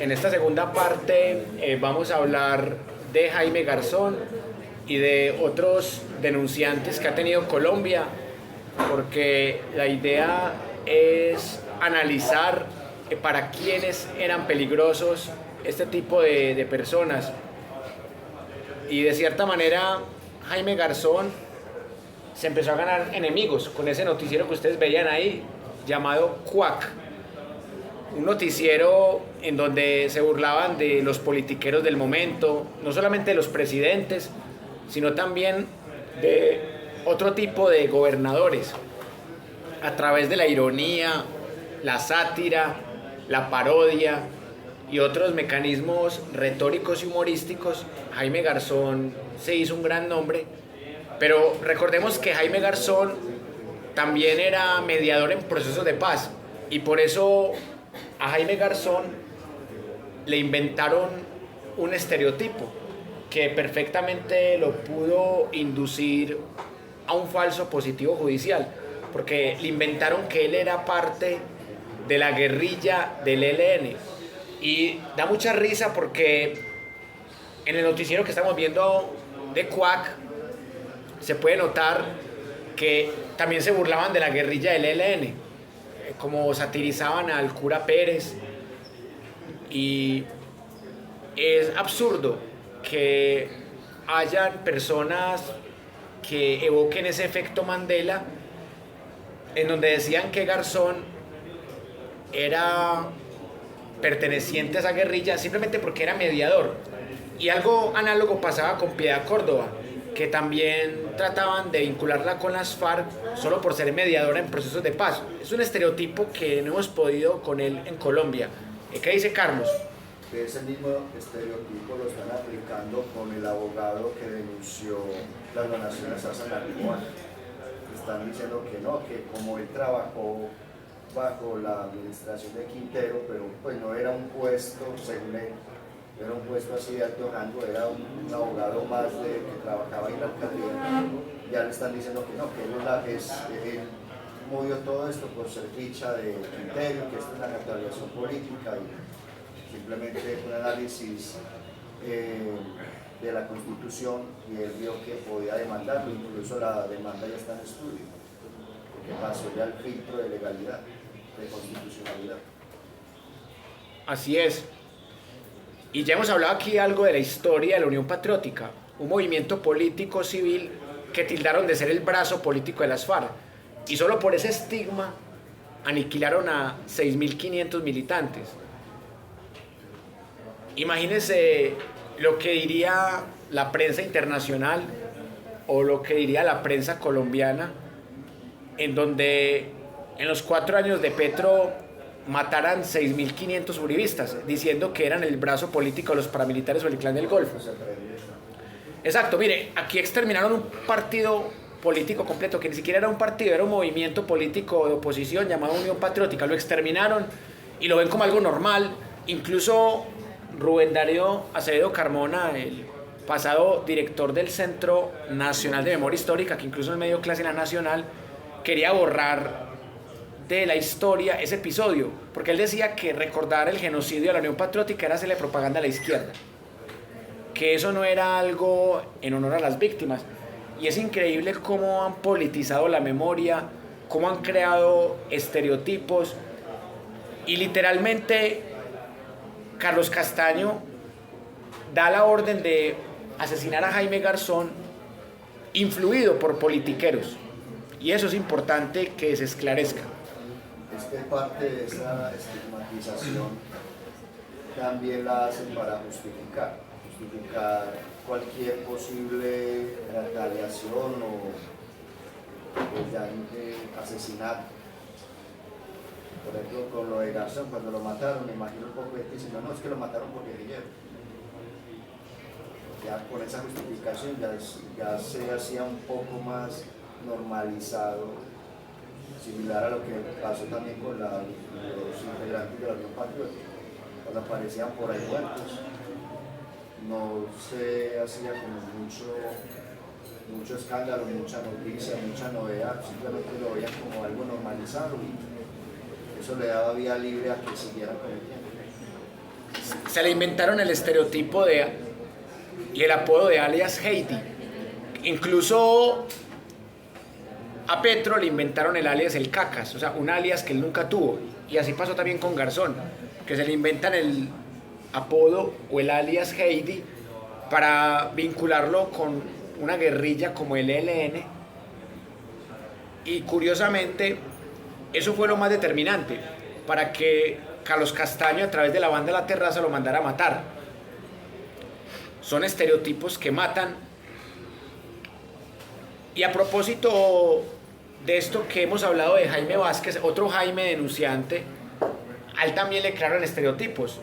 En esta segunda parte vamos a hablar de Jaime Garzón y de otros denunciantes que ha tenido Colombia, porque la idea es analizar para quiénes eran peligrosos este tipo de personas. Y de cierta manera Jaime Garzón se empezó a ganar enemigos con ese noticiero que ustedes veían ahí, llamado Cuac. Un noticiero en donde se burlaban de los politiqueros del momento, no solamente de los presidentes, sino también de otro tipo de gobernadores, a través de la ironía, la sátira, la parodia y otros mecanismos retóricos y humorísticos. Jaime Garzón se hizo un gran nombre, pero recordemos que Jaime Garzón también era mediador en procesos de paz, y por eso a Jaime Garzón le inventaron un estereotipo que perfectamente lo pudo inducir a un falso positivo judicial, porque le inventaron que él era parte de la guerrilla del ELN. Y da mucha risa porque en el noticiero que estamos viendo de Cuac se puede notar que también se burlaban de la guerrilla del ELN, como satirizaban al cura Pérez. Y es absurdo que hayan personas que evoquen ese efecto Mandela, en donde decían que Garzón era perteneciente a esa guerrilla simplemente porque era mediador. Y algo análogo pasaba con Piedad Córdoba, que también trataban de vincularla con las FARC solo por ser mediadora en procesos de paz. Es un estereotipo que no hemos podido con él en Colombia. ¿Qué dice Carlos? Que ese mismo estereotipo lo están aplicando con el abogado que denunció las donaciones a San Marihuana. Están diciendo que no, que como él trabajó bajo la administración de Quintero, pero pues no era un puesto, según él, era un puesto así de alto rango, era un abogado más que trabajaba en la alcaldía. Ya le están diciendo que no, que él movió todo esto por ser ficha de Quintero, que esto es una actualización política y simplemente un análisis de la Constitución, y él vio que podía demandarlo, incluso la demanda ya está en estudio, porque pasó ya el filtro de legalidad, de constitucionalidad. Así es. Y ya hemos hablado aquí algo de la historia de la Unión Patriótica, un movimiento político civil que tildaron de ser el brazo político de las FARC, y solo por ese estigma aniquilaron a 6.500 militantes. Imagínense lo que diría la prensa internacional o lo que diría la prensa colombiana, en donde en los 4 años de Petro mataran 6.500 uribistas, diciendo que eran el brazo político de los paramilitares o el clan del Golfo. Exacto, mire, aquí exterminaron un partido político completo, que ni siquiera era un partido, era un movimiento político de oposición llamado Unión Patriótica. Lo exterminaron y lo ven como algo normal. Incluso Rubén Darío Acevedo Carmona, el pasado director del Centro Nacional de Memoria Histórica, que incluso en el medio clase La Nacional, quería borrar de la historia ese episodio, porque él decía que recordar el genocidio de la Unión Patriótica era hacerle propaganda a la izquierda, que eso no era algo en honor a las víctimas. Y es increíble cómo han politizado la memoria, cómo han creado estereotipos, y literalmente Carlos Castaño da la orden de asesinar a Jaime Garzón, influido por politiqueros, y eso es importante que se esclarezca. Es que parte de esa estigmatización también la hacen para justificar cualquier posible retaliación o asesinato. Por ejemplo, con lo de Garzón, cuando lo mataron, me imagino un poco de gente diciendo, no, es que lo mataron por guerrillero. Ya con esa justificación ya se hacía un poco más normalizado, similar a lo que pasó también con los integrantes de la Unión Patriótica. Cuando aparecían por ahí muertos, no se hacía como mucho escándalo, mucha noticia, mucha novedad, simplemente lo veían como algo normalizado y eso le daba vía libre a que siguieran cometiendo. se le inventaron el estereotipo y el apodo de alias Heidi. Incluso a Petro le inventaron el alias El Cacas, o sea, un alias que él nunca tuvo. Y así pasó también con Garzón, que se le inventan el apodo o el alias Heidi para vincularlo con una guerrilla como el ELN. Y curiosamente, eso fue lo más determinante para que Carlos Castaño, a través de la banda La Terraza, lo mandara a matar. Son estereotipos que matan. Y a propósito de esto que hemos hablado de Jaime Vázquez, otro Jaime denunciante, a él también le crearon estereotipos.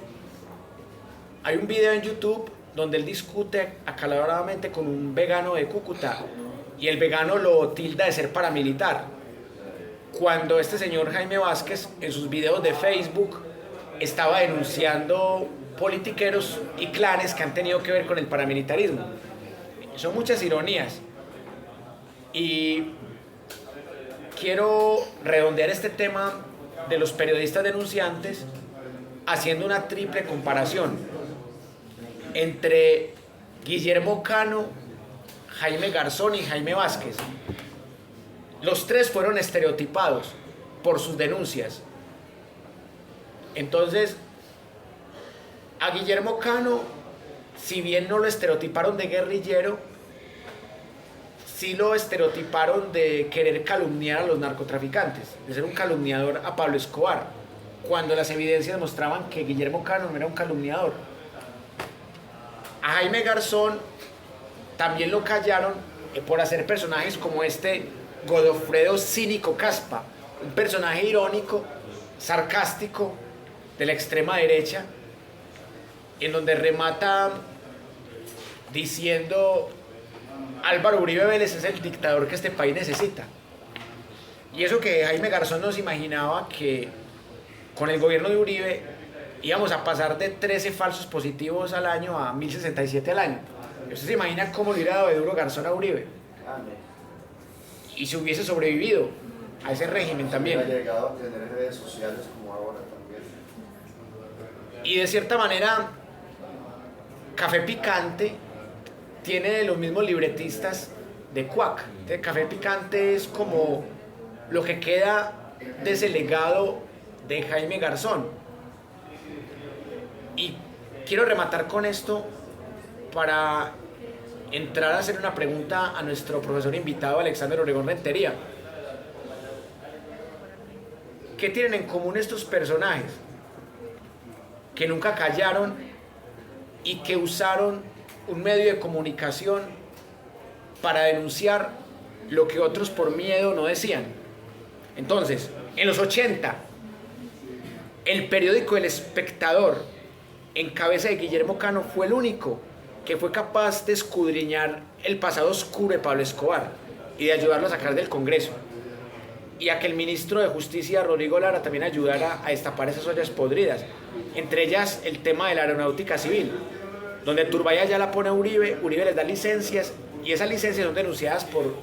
Hay un video en YouTube donde él discute acaloradamente con un vegano de Cúcuta y el vegano lo tilda de ser paramilitar, cuando este señor Jaime Vázquez en sus videos de Facebook estaba denunciando politiqueros y clanes que han tenido que ver con el paramilitarismo. Son muchas ironías. Y quiero redondear este tema de los periodistas denunciantes haciendo una triple comparación entre Guillermo Cano, Jaime Garzón y Jaime Vázquez. Los tres fueron estereotipados por sus denuncias. Entonces, a Guillermo Cano, si bien no lo estereotiparon de guerrillero, sí lo estereotiparon de querer calumniar a los narcotraficantes, de ser un calumniador a Pablo Escobar, cuando las evidencias mostraban que Guillermo Cano no era un calumniador. A Jaime Garzón también lo callaron por hacer personajes como este Godofredo Cínico Caspa, un personaje irónico, sarcástico, de la extrema derecha, en donde remata diciendo: Álvaro Uribe Vélez es el dictador que este país necesita. Y eso que Jaime Garzón nos imaginaba que con el gobierno de Uribe íbamos a pasar de 13 falsos positivos al año a 1067 al año. ¿Usted se imagina cómo le hubiera dado de duro Garzón a Uribe? Y si hubiese sobrevivido a ese régimen también. Hubiera llegado a tener redes sociales como ahora también. Y de cierta manera, Café Picante tiene de los mismos libretistas de Cuac. Café Picante es como lo que queda de ese legado de Jaime Garzón. Y quiero rematar con esto para entrar a hacer una pregunta a nuestro profesor invitado Alexander Obregón Rentería. ¿Qué tienen en común estos personajes? Que nunca callaron y que usaron un medio de comunicación para denunciar lo que otros por miedo no decían. Entonces, en los 80, el periódico El Espectador, en cabeza de Guillermo Cano, fue el único que fue capaz de escudriñar el pasado oscuro de Pablo Escobar y de ayudarlo a sacar del Congreso, y a que el ministro de Justicia, Rodrigo Lara, también ayudara a destapar esas ollas podridas, entre ellas el tema de la aeronáutica civil, donde Turbay Ayala pone a Uribe, Uribe les da licencias, y esas licencias son denunciadas por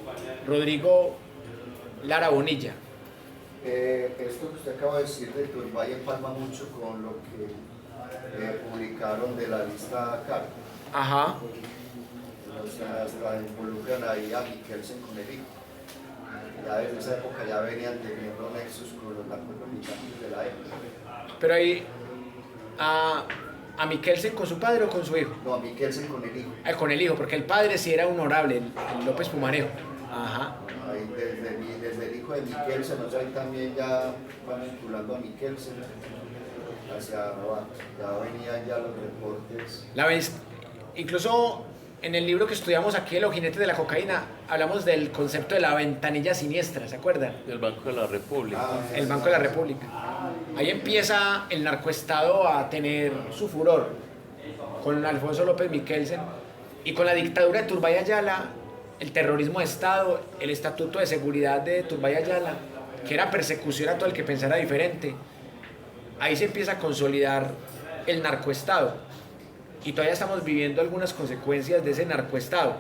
Rodrigo Lara Bonilla. Esto que usted acaba de decir de Turbay empalma mucho con lo que publicaron de la lista CAR. Ajá. O sea, la involucran ahí a Mikkelsen con el hijo. Ya desde esa época ya venían teniendo nexos con los narcotraficantes de la época. Pero ahí, a Mikkelsen con su padre o con su hijo. No, a Mikkelsen con el hijo. Con el hijo, porque el padre sí era honorable, el López Pumarejo. Ajá. Ahí desde el hijo de Mikkelsen, o sea, ahí también ya van vinculando a Mikkelsen hacia abajo. Ya venían ya los reportes. Incluso en el libro que estudiamos aquí, Los Jinetes de la Cocaína, hablamos del concepto de la ventanilla siniestra, ¿se acuerdan? Del Banco de la República. El Banco de la República. Ahí empieza el narcoestado a tener su furor con Alfonso López Mikkelsen, y con la dictadura de Turbay Ayala, el terrorismo de Estado, el estatuto de seguridad de Turbay Ayala, que era persecución a todo el que pensara diferente. Ahí se empieza a consolidar el narcoestado. Y todavía estamos viviendo algunas consecuencias de ese narcoestado.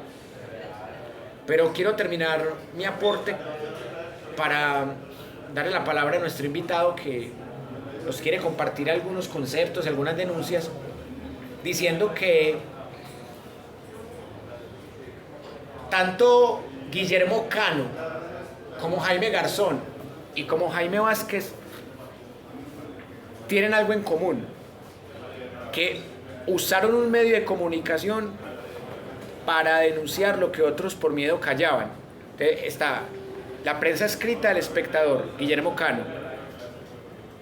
Pero quiero terminar mi aporte para darle la palabra a nuestro invitado, que nos quiere compartir algunos conceptos, algunas denuncias, diciendo que tanto Guillermo Cano como Jaime Garzón y como Jaime Vázquez tienen algo en común, que usaron un medio de comunicación para denunciar lo que otros por miedo callaban. Entonces, está la prensa escrita del Espectador, Guillermo Cano,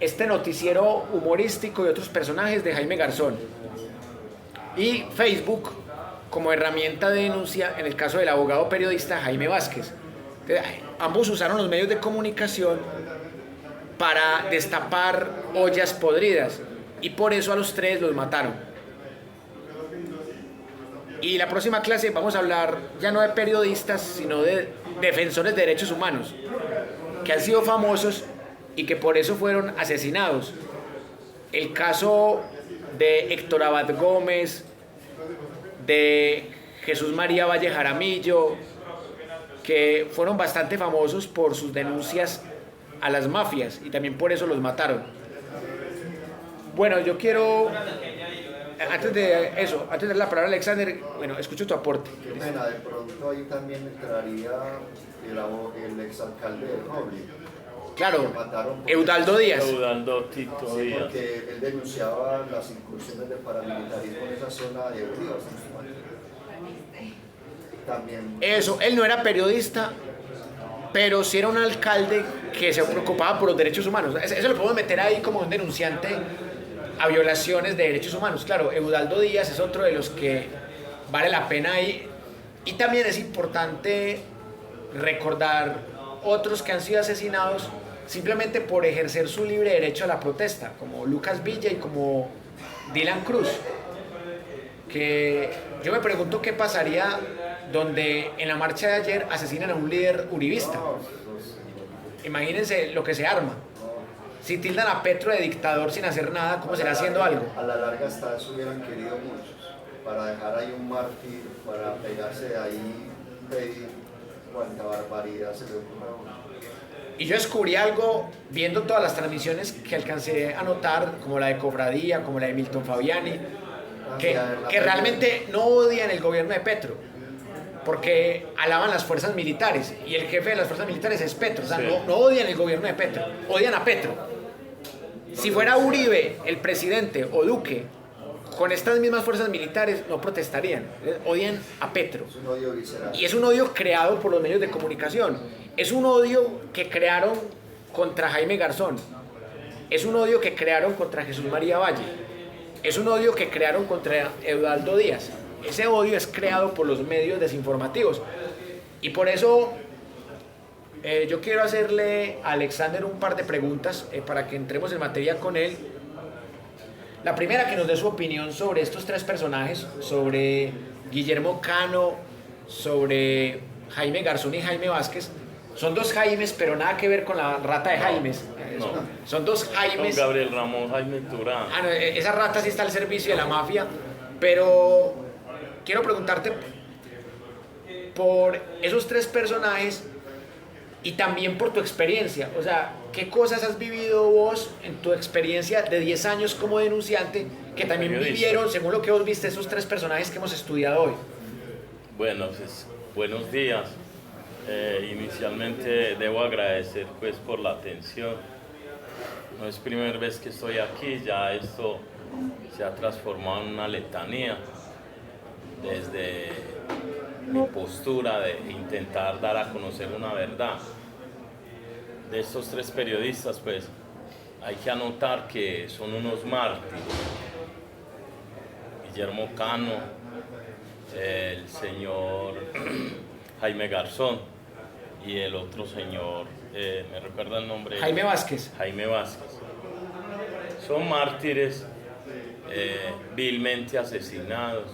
este noticiero humorístico y otros personajes de Jaime Garzón, y Facebook como herramienta de denuncia en el caso del abogado periodista Jaime Vázquez. Entonces, ambos usaron los medios de comunicación para destapar ollas podridas y por eso a los tres los mataron. Y la próxima clase vamos a hablar ya no de periodistas, sino de defensores de derechos humanos, que han sido famosos y que por eso fueron asesinados. El caso de Héctor Abad Gómez, de Jesús María Valle Jaramillo, que fueron bastante famosos por sus denuncias a las mafias y también por eso los mataron. Bueno, yo quiero, antes de dar la palabra a Alexander, bueno, escucho tu aporte. Qué pena, de pronto ahí también entraría el exalcalde de Roble. Claro, Eudaldo Díaz. Eudaldo Tito Sí, Díaz. porque él denunciaba las incursiones del paramilitarismo en esa zona de Ríos. También. Eso, él no era periodista, pero sí era un alcalde que se preocupaba por los derechos humanos. Eso lo podemos meter ahí como un denunciante a violaciones de derechos humanos. Claro, Eudaldo Díaz es otro de los que vale la pena ahí. Y también es importante recordar otros que han sido asesinados simplemente por ejercer su libre derecho a la protesta, como Lucas Villa y como Dylan Cruz. Que yo me pregunto qué pasaría donde en la marcha de ayer asesinan a un líder uribista. Imagínense lo que se arma. Si tildan a Petro de dictador sin hacer nada, ¿cómo será haciendo algo? A la larga hasta eso hubieran querido muchos, para dejar ahí un mártir, para pegarse de ahí, pedir cuánta barbaridad se le ocurra a uno. Y yo descubrí algo viendo todas las transmisiones que alcancé a notar, como la de Cofradía, como la de Milton Fabiani, que realmente no odian el gobierno de Petro, porque alaban las fuerzas militares, y el jefe de las fuerzas militares es Petro. O sea, no odian el gobierno de Petro, odian a Petro. Si fuera Uribe el presidente o Duque, con estas mismas fuerzas militares no protestarían. Odian a Petro. Es un odio visceral. Y es un odio creado por los medios de comunicación. Es un odio que crearon contra Jaime Garzón. Es un odio que crearon contra Jesús María Valle. Es un odio que crearon contra Eudaldo Díaz. Ese odio es creado por los medios desinformativos. Y por eso yo quiero hacerle a Alexander un par de preguntas para que entremos en materia con él. La primera, que nos dé su opinión sobre estos tres personajes, sobre Guillermo Cano, sobre Jaime Garzón y Jaime Vázquez. Son dos Jaimes, pero nada que ver con la rata de Jaimes. No. Son dos Jaimes. Don Gabriel Ramón Jaime Turán. No, esa rata sí está al servicio de la mafia, pero quiero preguntarte por esos tres personajes y también por tu experiencia. O sea, ¿qué cosas has vivido vos en tu experiencia de 10 años como denunciante que también vivieron, según lo que vos viste, esos tres personajes que hemos estudiado hoy? Bueno, pues, buenos días. Inicialmente debo agradecer pues por la atención. No es primera vez que estoy aquí, ya esto se ha transformado en una letanía desde mi postura de intentar dar a conocer una verdad. De estos tres periodistas, pues hay que anotar que son unos mártires. Guillermo Cano, el señor Jaime Garzón y el otro señor, ¿me recuerda el nombre? Jaime Vázquez. Jaime Vázquez. Son mártires vilmente asesinados,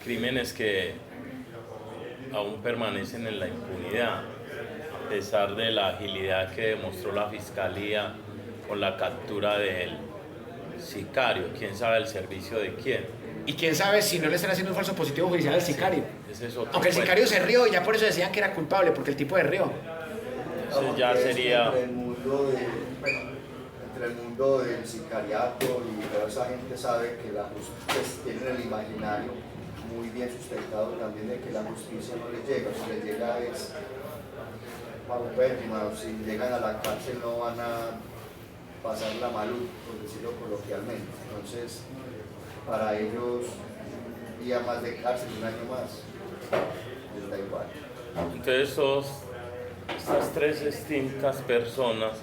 crímenes que aún permanecen en la impunidad, a pesar de la agilidad que demostró la Fiscalía con la captura del sicario, quién sabe el servicio de quién. Y quién sabe si no le están haciendo un falso positivo judicial al sicario. Ese es otro Aunque el cuento. sicario se rió, ya por eso decían que era culpable, porque el tipo se rió. Eso ya sería... Entre el mundo de, bueno, entre entre el mundo del sicariato y toda esa gente sabe que la justicia, pues, tienen el imaginario muy bien sustentado también de que la justicia no les llega, si les llega es paupérrima, si llegan a la cárcel no van a pasar la malud, por decirlo coloquialmente. Entonces, para ellos, un día más de cárcel, un año más, les da igual. Entonces, estas tres distintas personas,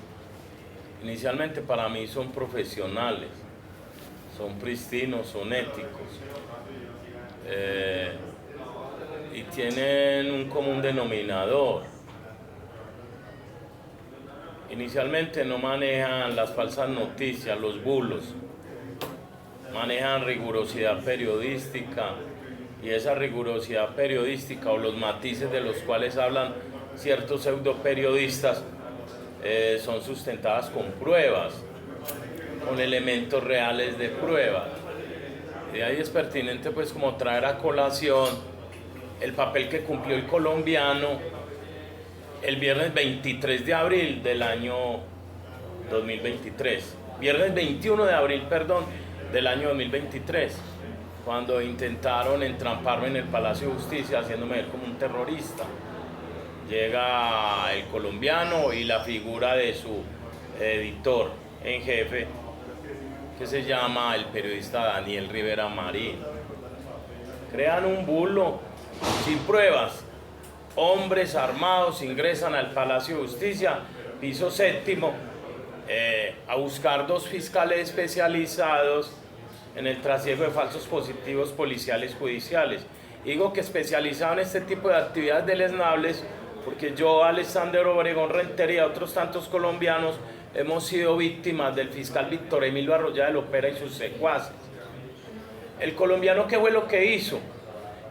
inicialmente para mí son profesionales, son pristinos, son éticos, y tienen un común denominador. Inicialmente no manejan las falsas noticias, los bulos, manejan rigurosidad periodística, y esa rigurosidad periodística o los matices de los cuales hablan ciertos pseudo periodistas son sustentadas con pruebas, con elementos reales de pruebas. De ahí es pertinente pues como traer a colación el papel que cumplió el colombiano el viernes 23 de abril del año 2023, viernes 21 de abril, perdón, del año 2023, cuando intentaron entramparme en el Palacio de Justicia haciéndome ver como un terrorista. Llega el colombiano y la figura de su editor en jefe, que se llama el periodista Daniel Rivera Marín. Crean un bulo sin pruebas. Hombres armados ingresan al Palacio de Justicia, piso séptimo, a buscar dos fiscales especializados en el trasiego de falsos positivos policiales judiciales. Digo que especializado en este tipo de actividades deleznables porque yo, Alexander Obregón Rentería y otros tantos colombianos hemos sido víctimas del fiscal Víctor Emilio Arroyave de Lopera y sus secuaces. El colombiano, ¿qué fue lo que hizo?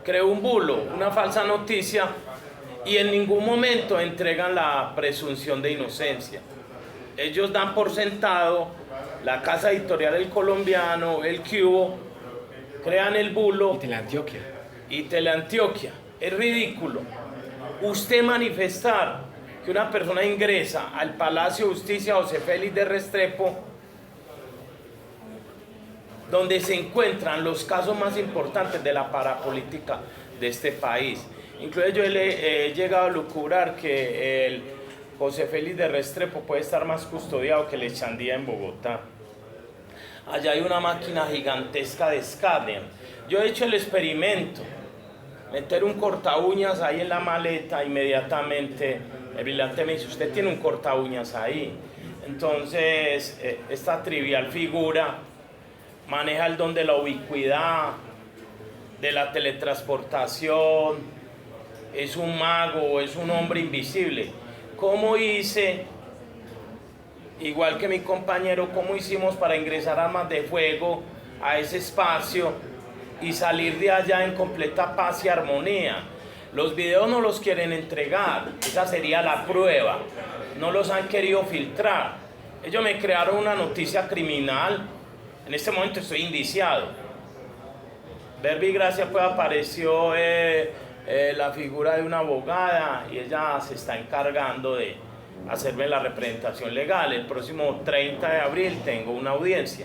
Creó un bulo, una falsa noticia, y en ningún momento entregan la presunción de inocencia. Ellos dan por sentado la casa editorial del colombiano, el Cubo, crean el bulo. Y Teleantioquia. Es ridículo. Usted manifestar que una persona ingresa al Palacio de Justicia José Félix de Restrepo, donde se encuentran los casos más importantes de la parapolítica de este país. Incluso yo he llegado a lucubrar que el José Félix de Restrepo puede estar más custodiado que el Echandía en Bogotá. Allá hay una máquina gigantesca de escáner. Yo he hecho el experimento, meter un corta uñas ahí en la maleta, inmediatamente el vigilante me dice, usted tiene un corta uñas ahí. Entonces, esta trivial figura maneja el don de la ubicuidad, de la teletransportación, es un mago, es un hombre invisible. ¿Cómo hice, igual que mi compañero, cómo hicimos para ingresar armas de fuego a ese espacio y salir de allá en completa paz y armonía? Los videos no los quieren entregar, esa sería la prueba, no los han querido filtrar. Ellos me crearon una noticia criminal, en este momento estoy indiciado. Verbi Gracia pues apareció la figura de una abogada y ella se está encargando de hacerme la representación legal. El próximo 30 de abril tengo una audiencia.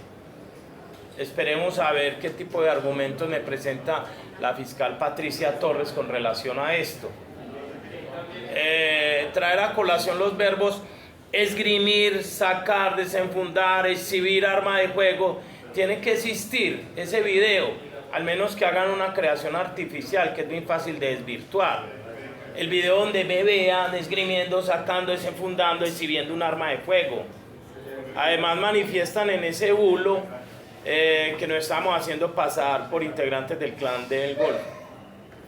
Esperemos a ver qué tipo de argumentos me presenta la fiscal Patricia Torres con relación a esto. Traer a colación los verbos esgrimir, sacar, desenfundar, exhibir arma de fuego. Tiene que existir ese video, al menos que hagan una creación artificial, que es muy fácil de desvirtuar. El video donde me vean esgrimiendo, sacando, desenfundando, exhibiendo un arma de fuego. Además manifiestan en ese bulo que nos estamos haciendo pasar por integrantes del clan del Golfo.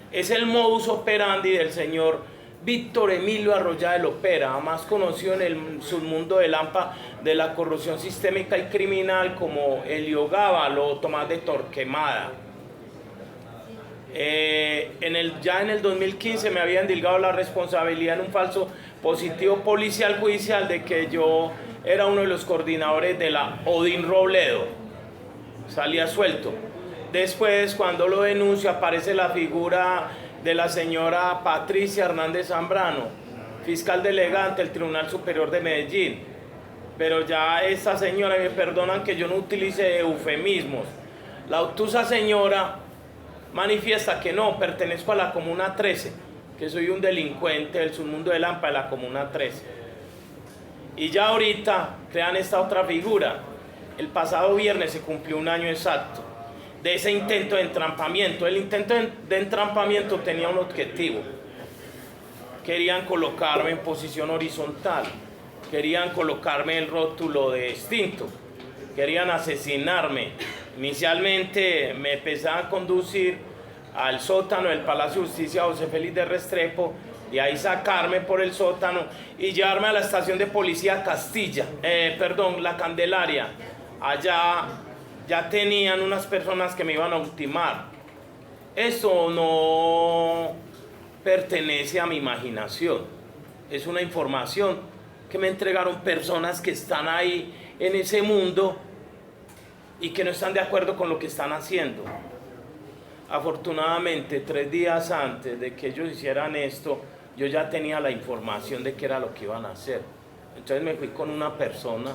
Es el modus operandi del señor Víctor Emilio Arroyave de Lopera, más conocido en el submundo del AMPA de la corrupción sistémica y criminal como Elio Gábalo o Tomás de Torquemada. Ya en el 2015 me habían endilgado la responsabilidad en un falso positivo policial judicial de que yo era uno de los coordinadores de la Odín Robledo. Salía suelto. Después, cuando lo denuncio, aparece la figura de la señora Patricia Hernández Zambrano, fiscal delegante del Tribunal Superior de Medellín. pero ya esta señora, me perdonan que yo no utilice eufemismos, la obtusa señora manifiesta que no, pertenezco a la Comuna 13, que soy un delincuente del submundo de Lampa de la Comuna 13. Y ya ahorita crean esta otra figura. El pasado viernes se cumplió un año exacto de ese intento de entrampamiento. El intento de entrampamiento tenía un objetivo. Querían colocarme en posición horizontal, querían colocarme el rótulo de extinto, querían asesinarme. Inicialmente me empezaban a conducir al sótano del Palacio de Justicia José Félix de Restrepo, de ahí sacarme por el sótano y llevarme a la estación de policía La Candelaria. Allá ya tenían unas personas que me iban a ultimar. Eso no pertenece a mi imaginación, es una información que me entregaron personas que están ahí en ese mundo y que no están de acuerdo con lo que están haciendo. Afortunadamente, 3 días antes de que ellos hicieran esto, yo ya tenía la información de qué era lo que iban a hacer. Entonces me fui con una persona,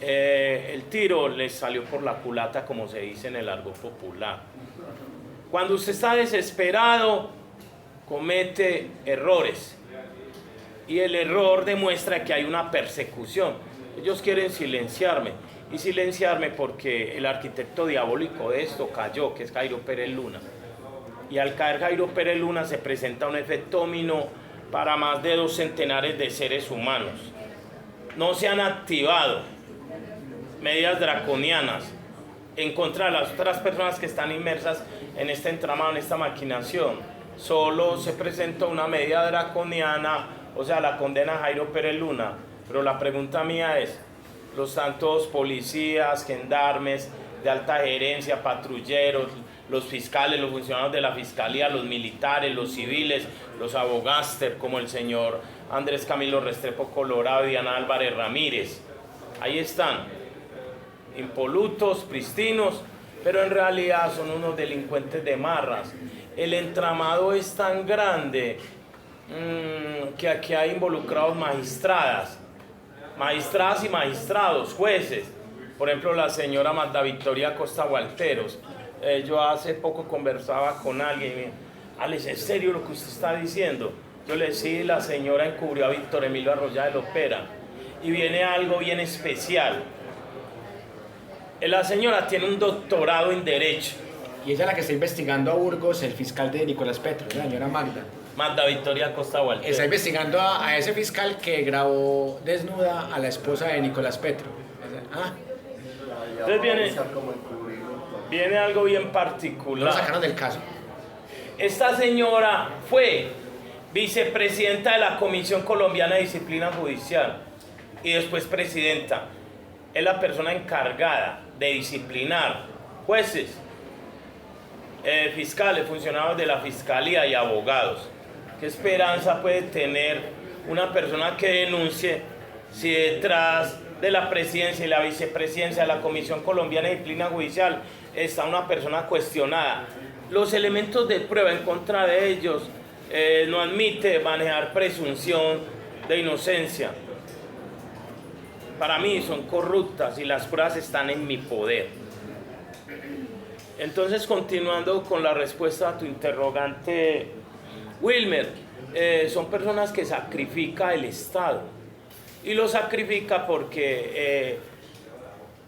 el tiro les salió por la culata, como se dice en el argot popular. Cuando usted está desesperado, comete errores, y el error demuestra que hay una persecución. Ellos quieren silenciarme, y silenciarme porque el arquitecto diabólico de esto cayó, que es Jairo Pérez Luna. Y al caer Jairo Pérez Luna se presenta un efecto dominó para más de 2 centenares de seres humanos. No se han activado medidas draconianas en contra de las otras personas que están inmersas en este entramado, en esta maquinación. Solo se presentó una medida draconiana, o sea, la condena a Jairo Pérez Luna. Pero la pregunta mía es, los tantos policías, gendarmes de alta gerencia, patrulleros, los fiscales, los funcionarios de la fiscalía, los militares, los civiles, los abogáster, como el señor Andrés Camilo Restrepo Colorado y Diana Álvarez Ramírez, ahí están, impolutos, pristinos, pero en realidad son unos delincuentes de marras. El entramado es tan grande que aquí hay involucrados magistradas y magistrados, jueces. Por ejemplo, la señora Magda Victoria Costa Gualteros. Yo hace poco conversaba con alguien y me dijo, Alex, ¿es serio lo que usted está diciendo? Yo le decía, sí, la señora encubrió a Víctor Emilio Arroyave Lopera. Y viene algo bien especial. La señora tiene un doctorado en Derecho. Y ella es la que está investigando a Burgos, el fiscal de Nicolás Petro, la señora Magda. Magda Victoria Costa Gualteros. Está investigando a ese fiscal que grabó desnuda a la esposa de Nicolás Petro. Entonces viene algo bien Lo particular. sacaron del caso. Esta señora fue vicepresidenta de la Comisión Colombiana de Disciplina Judicial y después presidenta. Es la persona encargada de disciplinar jueces, fiscales, funcionarios de la fiscalía y abogados. ¿Qué esperanza puede tener una persona que denuncie si detrás de la presidencia y la vicepresidencia de la Comisión Colombiana de Disciplina Judicial está una persona cuestionada? Los elementos de prueba en contra de ellos no admite manejar presunción de inocencia. Para mí son corruptas y las pruebas están en mi poder. Entonces, continuando con la respuesta a tu interrogante, Wilmer, son personas que sacrifica el Estado. Y lo sacrifica porque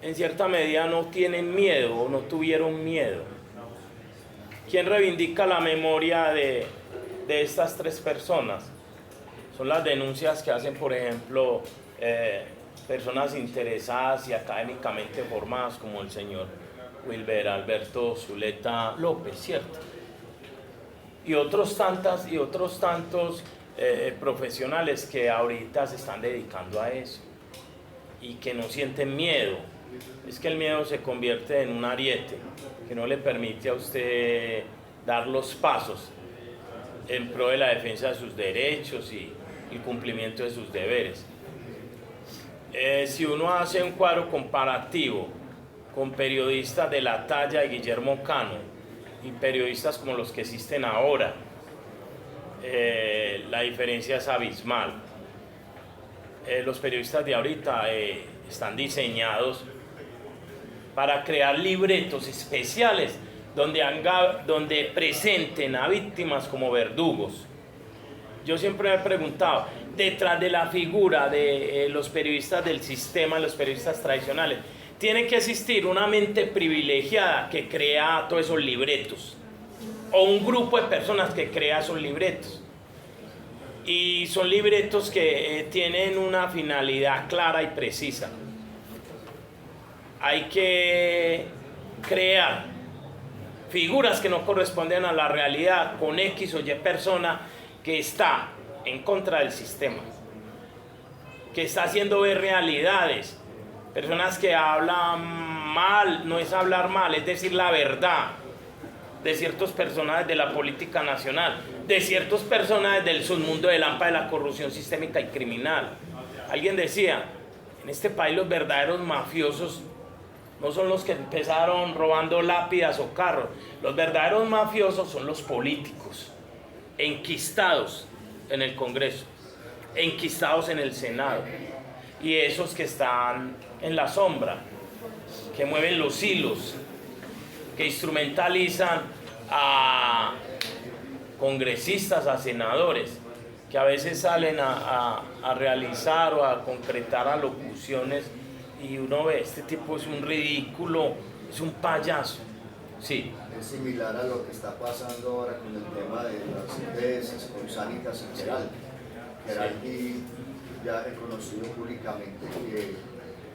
en cierta medida no tienen miedo o no tuvieron miedo. ¿Quién reivindica la memoria de estas 3 personas? Son las denuncias que hacen, por ejemplo, personas interesadas y académicamente formadas como el señor Wilber Alberto Zuleta López, ¿cierto? Y otros tantos profesionales que ahorita se están dedicando a eso y que no sienten miedo. Es que el miedo se convierte en un ariete que no le permite a usted dar los pasos en pro de la defensa de sus derechos y el cumplimiento de sus deberes. Si uno hace un cuadro comparativo con periodistas de la talla de Guillermo Cano y periodistas como los que existen ahora, la diferencia es abismal. los periodistas de ahorita están diseñados para crear libretos especiales donde presenten a víctimas como verdugos. Yo siempre me he preguntado, detrás de la figura de los periodistas del sistema, los periodistas tradicionales, tiene que existir una mente privilegiada que crea todos esos libretos, o un grupo de personas que crea esos libretos. Y son libretos que tienen una finalidad clara y precisa. Hay que crear figuras que no corresponden a la realidad con X o Y persona que está en contra del sistema, que está haciendo ver realidades, personas que hablan mal, no es hablar mal, es decir la verdad de ciertos personajes de la política nacional, de ciertos personajes del submundo del AMPA, de la corrupción sistémica y criminal. Alguien decía, en este país los verdaderos mafiosos no son los que empezaron robando lápidas o carros, los verdaderos mafiosos son los políticos, enquistados en el Congreso, enquistados en el Senado, y esos que están en la sombra, que mueven los hilos, que instrumentalizan a congresistas, a senadores, que a veces salen a realizar o a concretar alocuciones y uno ve, este tipo es un ridículo, es un payaso. Sí. Es similar a lo que está pasando ahora con el tema de las EPS, con Sanitas en general. Geraldi ya ha reconocido públicamente que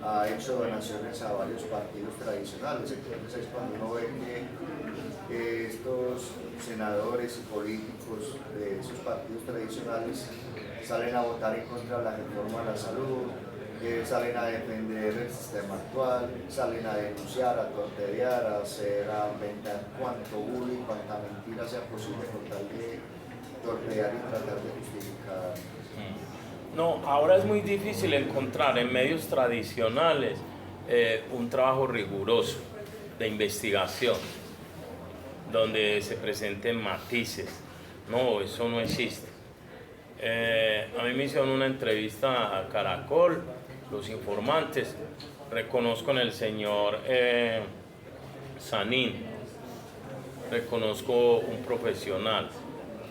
ha hecho donaciones a varios partidos tradicionales. Entonces es cuando uno ve que estos senadores y políticos de esos partidos tradicionales salen a votar en contra de la reforma a la salud, salen a defender el sistema actual, salen a denunciar, a torpedear, a hacer, a inventar cuanto bulo y cuanta mentira sea posible con tal de torpedear y tratar de justificar. No, ahora es muy difícil encontrar en medios tradicionales un trabajo riguroso de investigación, donde se presenten matices. No, eso no existe. A mí me hicieron una entrevista a Caracol, Los Informantes, reconozco en el señor Sanín, reconozco un profesional,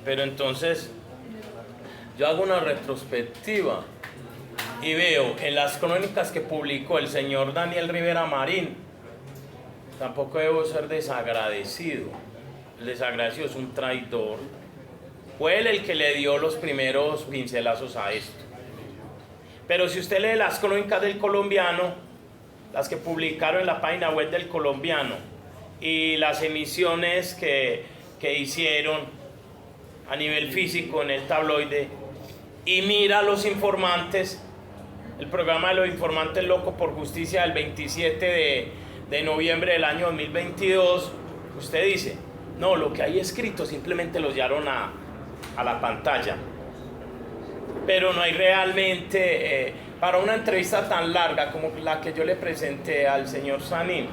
pero entonces yo hago una retrospectiva y veo en las crónicas que publicó el señor Daniel Rivera Marín, tampoco debo ser desagradecido, el desagradecido es un traidor, fue él el que le dio los primeros pincelazos a esto. Pero si usted lee las crónicas del Colombiano, las que publicaron en la página web del Colombiano, y las emisiones que hicieron a nivel físico en el tabloide, y mira Los Informantes, el programa de Los Informantes Loco por Justicia del 27 de noviembre del año 2022, usted dice, no, lo que hay escrito simplemente lo llevaron a la pantalla. Pero no hay realmente, para una entrevista tan larga como la que yo le presenté al señor Sanín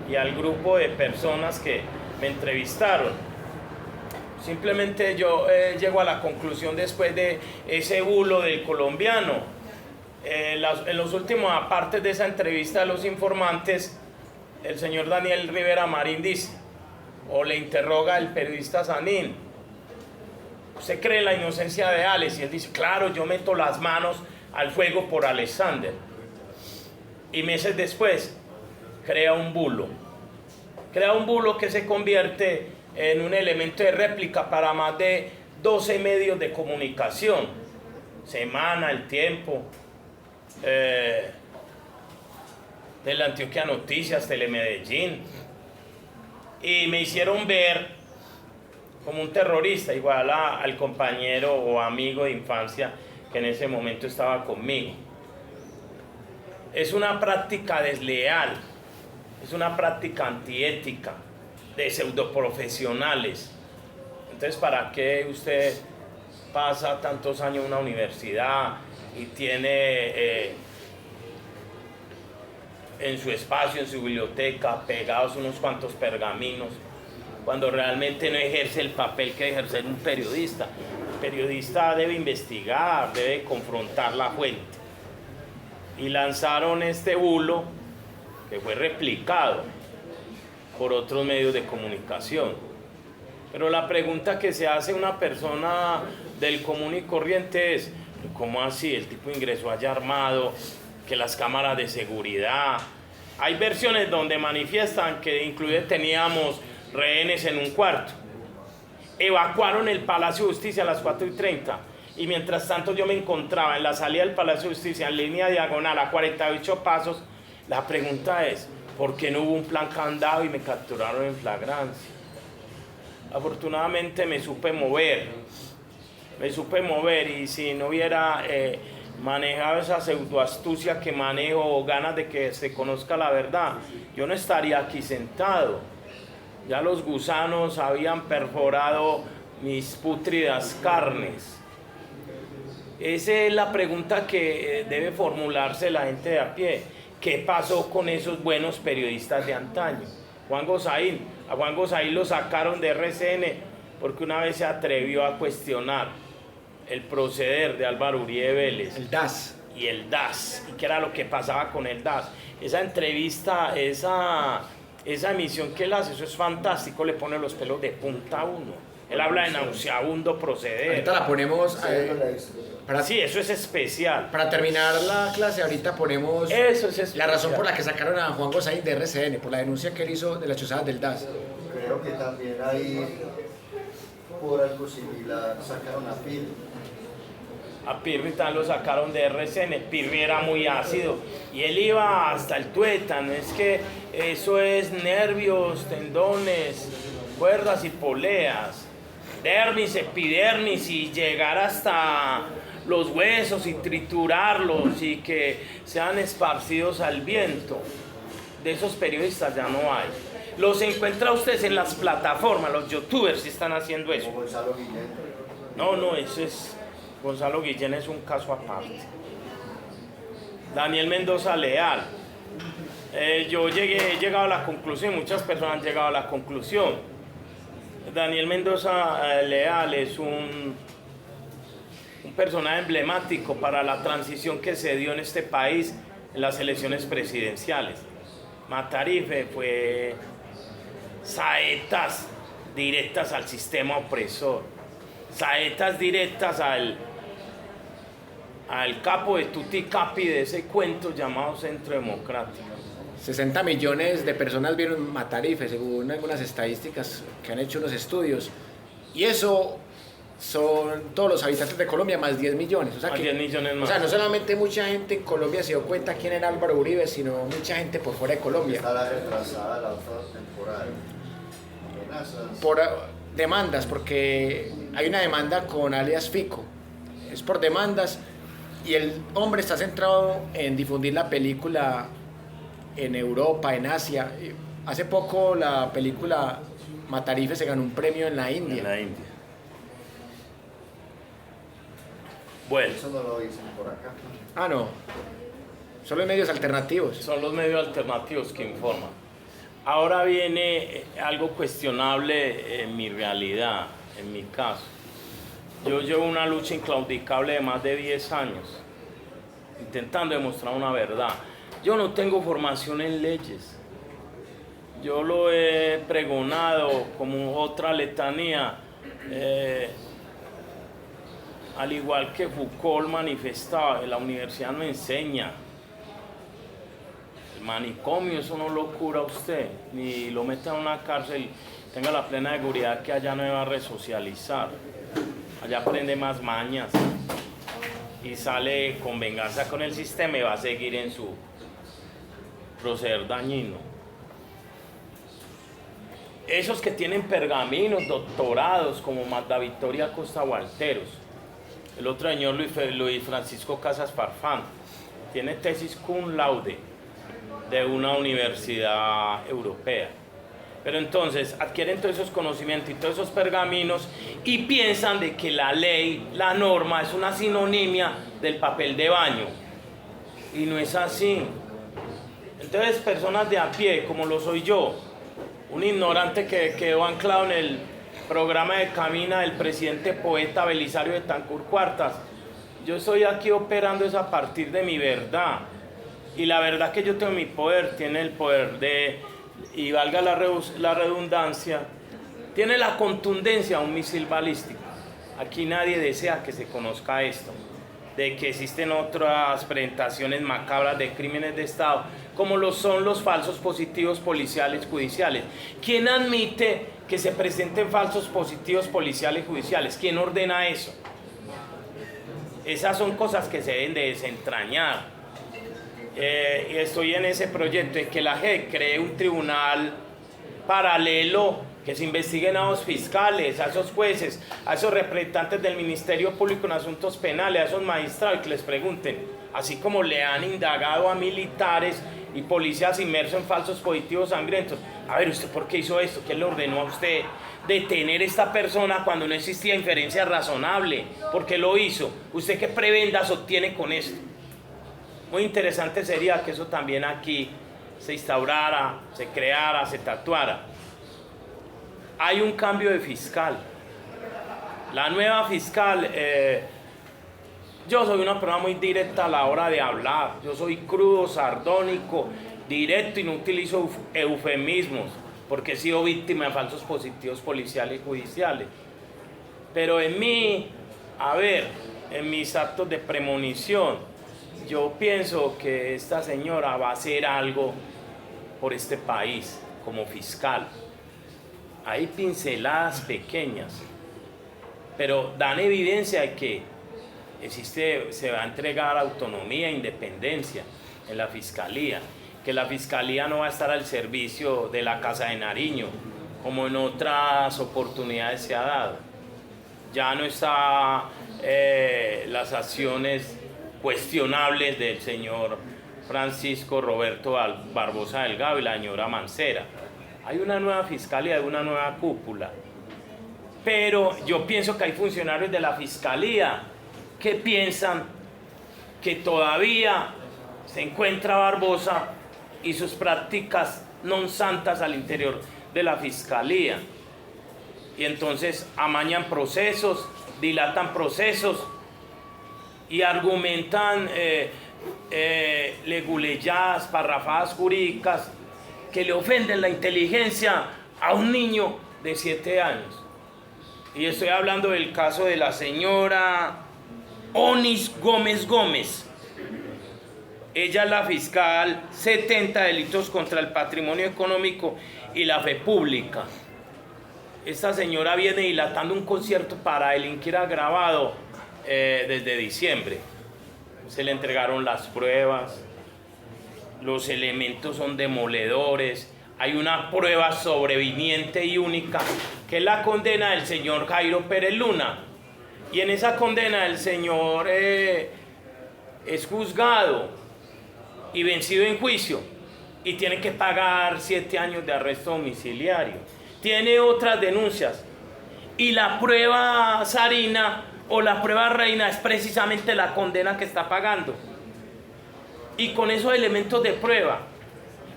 y al grupo de personas que me entrevistaron, simplemente yo llego a la conclusión después de ese bulo del Colombiano. En los últimos apartes de esa entrevista a Los Informantes, el señor Daniel Rivera Marín dice, o le interroga el periodista Sanín, ¿usted cree en la inocencia de Alex? Y él dice, claro, yo meto las manos al fuego por Alexander. Y meses después, crea un bulo que se convierte en un elemento de réplica para más de 12 medios de comunicación, Semana, El Tiempo, Teleantioquia Noticias, Telemedellín, y me hicieron ver como un terrorista, igual al compañero o amigo de infancia que en ese momento estaba conmigo. Es una práctica desleal, es una práctica antiética, de pseudoprofesionales. Entonces, ¿para qué usted pasa tantos años en una universidad y tiene en su espacio, en su biblioteca, pegados unos cuantos pergaminos, cuando realmente no ejerce el papel que debe ejercer un periodista? El periodista debe investigar, debe confrontar la fuente, y lanzaron este bulo que fue replicado por otros medios de comunicación. Pero la pregunta que se hace una persona del común y corriente es, ¿cómo así? El tipo ingresó allá armado, que las cámaras de seguridad. Hay versiones donde manifiestan que inclusive teníamos rehenes en un cuarto. Evacuaron el Palacio de Justicia a las 4:30 y mientras tanto yo me encontraba en la salida del Palacio de Justicia en línea diagonal a 48 pasos. La pregunta es, ¿por qué no hubo un plan candado y me capturaron en flagrancia? Afortunadamente me supe mover y si no hubiera manejado esa pseudoastucia que manejo o ganas de que se conozca la verdad, yo no estaría aquí sentado. Ya los gusanos habían perforado mis pútridas carnes. Esa es la pregunta que debe formularse la gente de a pie. ¿Qué pasó con esos buenos periodistas de antaño? A Juan Gosaín lo sacaron de RCN porque una vez se atrevió a cuestionar el proceder de Álvaro Uribe Vélez. El DAS. Y el DAS. ¿Y qué era lo que pasaba con el DAS? Esa entrevista, esa emisión que él hace, eso es fantástico, le pone los pelos de punta a uno. Él habla de nauseabundo proceder. Ahorita la ponemos... Sí, eso es especial. Para terminar la clase, ahorita ponemos eso es la razón por la que sacaron a Juan Gosaín de RCN, por la denuncia que él hizo de las chozadas del DAS. Creo que también ahí, por algo similar, sacaron a Pirri. A Pirri también lo sacaron de RCN. Pirri era muy ácido y él iba hasta el tuétano. Es que eso es nervios, tendones, cuerdas y poleas, dermis, epidermis, y llegar hasta los huesos y triturarlos y que sean esparcidos al viento. De esos periodistas ya no hay. Los encuentra ustedes en las plataformas, los youtubers sí están haciendo eso. Como Gonzalo Guillén. No, eso es... Gonzalo Guillén es un caso aparte. Daniel Mendoza Leal. Yo he llegado a la conclusión, muchas personas han llegado a la conclusión. Daniel Mendoza Leal es un personaje emblemático para la transición que se dio en este país en las elecciones presidenciales. Matarife fue saetas directas al sistema opresor, saetas directas al capo de tutti capi de ese cuento llamado Centro Democrático. 60 millones de personas vieron Matarife, según algunas estadísticas que han hecho unos estudios. Y eso son todos los habitantes de Colombia más 10 millones. O sea, Más 10 millones más. O sea, no solamente mucha gente en Colombia se dio cuenta quién era Álvaro Uribe, sino mucha gente por fuera de Colombia. Está la retrasada la otra temporada. Amenazas. Por demandas, porque hay una demanda con alias Fico. Es por demandas y el hombre está centrado en difundir la película en Europa, en Asia. Hace poco la película Matarife se ganó un premio en la India. En la India. Bueno, Eso no lo dicen por acá. Ah, no. Solo en medios alternativos. son los medios alternativos que informan. Ahora viene algo cuestionable en mi realidad, en mi caso. Yo llevo una lucha inclaudicable de más de 10 años, intentando demostrar una verdad. Yo no tengo formación en leyes. Yo lo he pregonado como otra letanía. Al igual que Foucault manifestaba, la universidad no enseña. El manicomio, eso no lo cura usted, ni lo mete a una cárcel. Tenga la plena seguridad que allá no me va a resocializar. Allá aprende más mañas y sale con venganza con el sistema y va a seguir en su proceder dañino. Esos que tienen pergaminos, doctorados, como Magda Victoria Costa Walteros, el otro señor Luis Francisco Casas Farfán, tiene tesis cum laude de una universidad europea. Pero entonces adquieren todos esos conocimientos y todos esos pergaminos y piensan de que la ley, la norma, es una sinonimia del papel de baño. Y no es así. Entonces personas de a pie, como lo soy yo, un ignorante que quedó anclado en el programa de Camina del presidente poeta Belisario Betancur Cuartas, yo estoy aquí operando es a partir de mi verdad. Y la verdad que yo tengo mi poder, tiene el poder de, y valga la redundancia, tiene la contundencia de un misil balístico. Aquí nadie desea que se conozca esto, de que existen otras presentaciones macabras de crímenes de Estado, como lo son los falsos positivos policiales judiciales. ¿Quién admite que se presenten falsos positivos policiales judiciales? ¿Quién ordena eso? Esas son cosas que se deben de desentrañar. Estoy en ese proyecto de que la JEP cree un tribunal paralelo que se investiguen a los fiscales, a esos jueces, a esos representantes del Ministerio Público en Asuntos Penales, a esos magistrados, que les pregunten, así como le han indagado a militares y policías inmersos en falsos positivos sangrientos. A ver, ¿usted por qué hizo esto? ¿Quién le ordenó a usted detener a esta persona cuando no existía inferencia razonable? ¿Por qué lo hizo? ¿Usted qué prebendas obtiene con esto? Muy interesante sería que eso también aquí se instaurara, se creara, se tatuara. Hay un cambio de fiscal. La nueva fiscal, yo soy una persona muy directa a la hora de hablar. Yo soy crudo, sardónico, directo y no utilizo eufemismos, porque he sido víctima de falsos positivos policiales y judiciales. Pero en mí, en mis actos de premonición, yo pienso que esta señora va a hacer algo por este país como fiscal. Hay pinceladas pequeñas, pero dan evidencia de que se va a entregar autonomía e independencia en la fiscalía, que la fiscalía no va a estar al servicio de la Casa de Nariño, como en otras oportunidades se ha dado. Ya no está las acciones cuestionables del señor Francisco Roberto Barbosa Delgado y la señora Mancera. Hay una nueva fiscalía, hay una nueva cúpula. Pero yo pienso que hay funcionarios de la fiscalía que piensan que todavía se encuentra Barbosa y sus prácticas non santas al interior de la fiscalía. Y entonces amañan procesos, dilatan procesos y argumentan leguleyadas, parrafadas jurídicas que le ofenden la inteligencia a un niño de 7 años. Y estoy hablando del caso de la señora Onis Gómez. Ella es la fiscal 70 delitos contra el patrimonio económico y la fe pública. Esta señora viene dilatando un concierto para delinquir agravado desde diciembre. Se le entregaron las pruebas, los elementos son demoledores, hay una prueba sobreviviente y única, que es la condena del señor Jairo Pérez Luna. Y en esa condena el señor es juzgado y vencido en juicio y tiene que pagar 7 años de arresto domiciliario. Tiene otras denuncias y la prueba zarina o la prueba reina es precisamente la condena que está pagando. Y con esos elementos de prueba,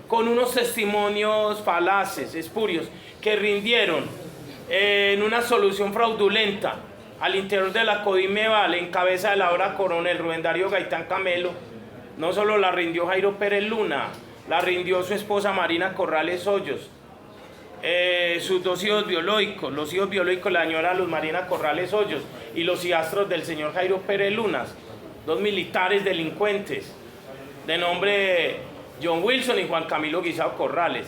con unos testimonios falaces, espurios, que rindieron en una solución fraudulenta al interior de la Codimeval en cabeza del ahora coronel Rubén Darío Gaitán Camelo, no solo la rindió Jairo Pérez Luna, la rindió su esposa Marina Corrales Hoyos, sus 2 hijos biológicos, los hijos biológicos de la señora Luz Marina Corrales Hoyos y los hijastros del señor Jairo Pérez Luna, 2 militares delincuentes de nombre John Wilson y Juan Camilo Guisao Corrales.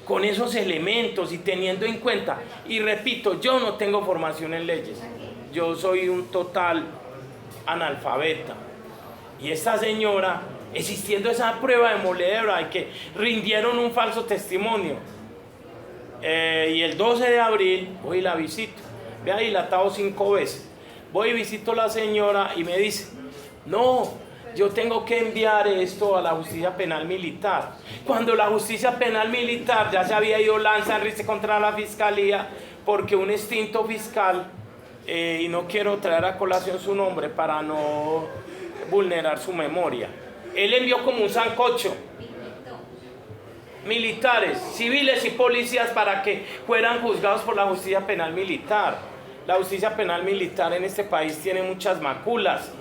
Con esos elementos y teniendo en cuenta, y repito, yo no tengo formación en leyes, yo soy un total analfabeta. Y esta señora, existiendo esa prueba demoledora de que rindieron un falso testimonio, y el 12 de abril voy y la visito, me ha dilatado 5 veces, voy y visito a la señora y me dice, no, yo tengo que enviar esto a la justicia penal militar. Cuando la justicia penal militar ya se había ido lanza contra la fiscalía porque un extinto fiscal, y no quiero traer a colación su nombre para no vulnerar su memoria, él envió como un sancocho militares, civiles y policías para que fueran juzgados por la justicia penal militar. La justicia penal militar en este país tiene muchas maculas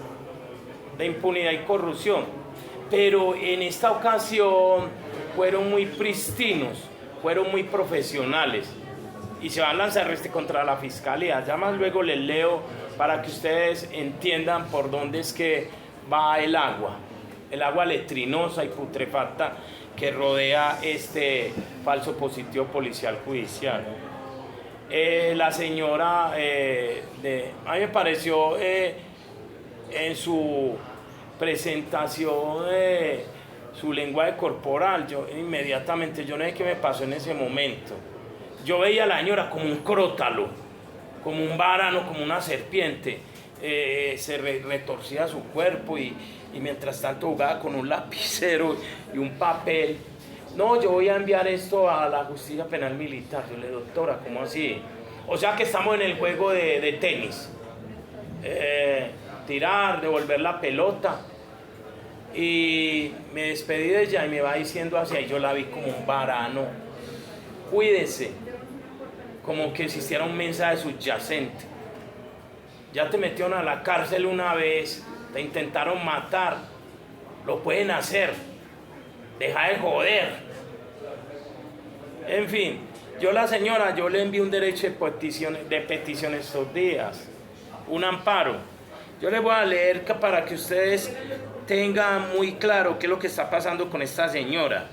de impunidad y corrupción. pero en esta ocasión fueron muy pristinos, fueron muy profesionales y se van a lanzar contra la fiscalía. Ya más luego les leo para que ustedes entiendan por dónde es que va el agua letrinosa y putrefacta que rodea este falso positivo policial judicial. La señora, a mí me pareció en su presentación, su lenguaje corporal, yo inmediatamente, yo no sé qué me pasó en ese momento. Yo veía a la señora como un crótalo, como un varano, como una serpiente. Se retorcía su cuerpo y mientras tanto jugaba con un lapicero y un papel. No, yo voy a enviar esto a la justicia penal militar. Yo le digo, doctora, ¿cómo así? O sea que estamos en el juego de tenis. Tirar, devolver la pelota. Y me despedí de ella y me va diciendo hacia ahí, yo la vi como un varano. Cuídese. Como que existiera un mensaje subyacente. Ya te metieron a la cárcel una vez, te intentaron matar, lo pueden hacer, deja de joder. En fin, yo le envié un derecho de petición estos días, un amparo. Yo les voy a leer para que ustedes tengan muy claro qué es lo que está pasando con esta señora.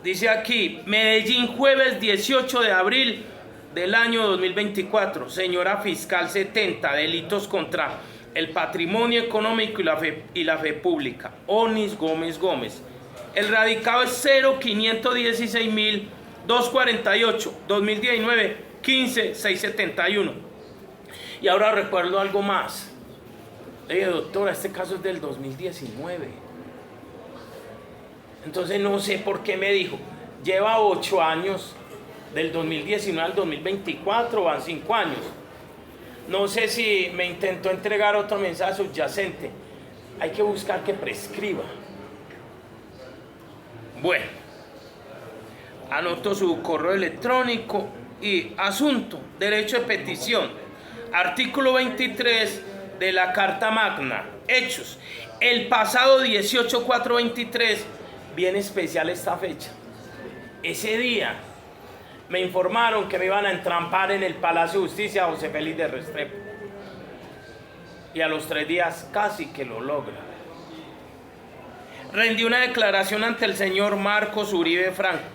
Dice aquí, Medellín, jueves 18 de abril del año 2024, señora fiscal 70, delitos contra el patrimonio económico y la fe pública, Onis Gómez Gómez. El radicado es 0516248, 2019, 15671. Y ahora recuerdo algo más. Doctora, este caso es del 2019. Entonces no sé por qué me dijo, lleva 8 años. Del 2019 al 2024 van 5 años. No sé si me intentó entregar otro mensaje subyacente. Hay que buscar que prescriba. Bueno, anoto su correo electrónico y asunto, derecho de petición. Artículo 23 de la Carta Magna. Hechos. El pasado 18/4/23, bien especial esta fecha. Ese día me informaron que me iban a entrampar en el Palacio de Justicia José Félix de Restrepo. Y a los 3 días casi que lo logra. Rendí una declaración ante el señor Marcos Uribe Franco,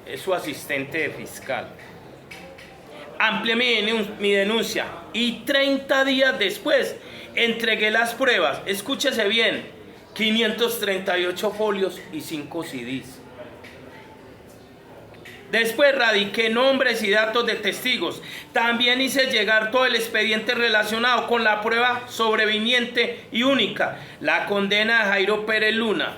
es su asistente fiscal. Amplié mi denuncia y 30 días después entregué las pruebas. Escúchese bien, 538 folios y 5 CDs. Después radiqué nombres y datos de testigos. También hice llegar todo el expediente relacionado con la prueba sobreviniente y única, la condena de Jairo Pérez Luna.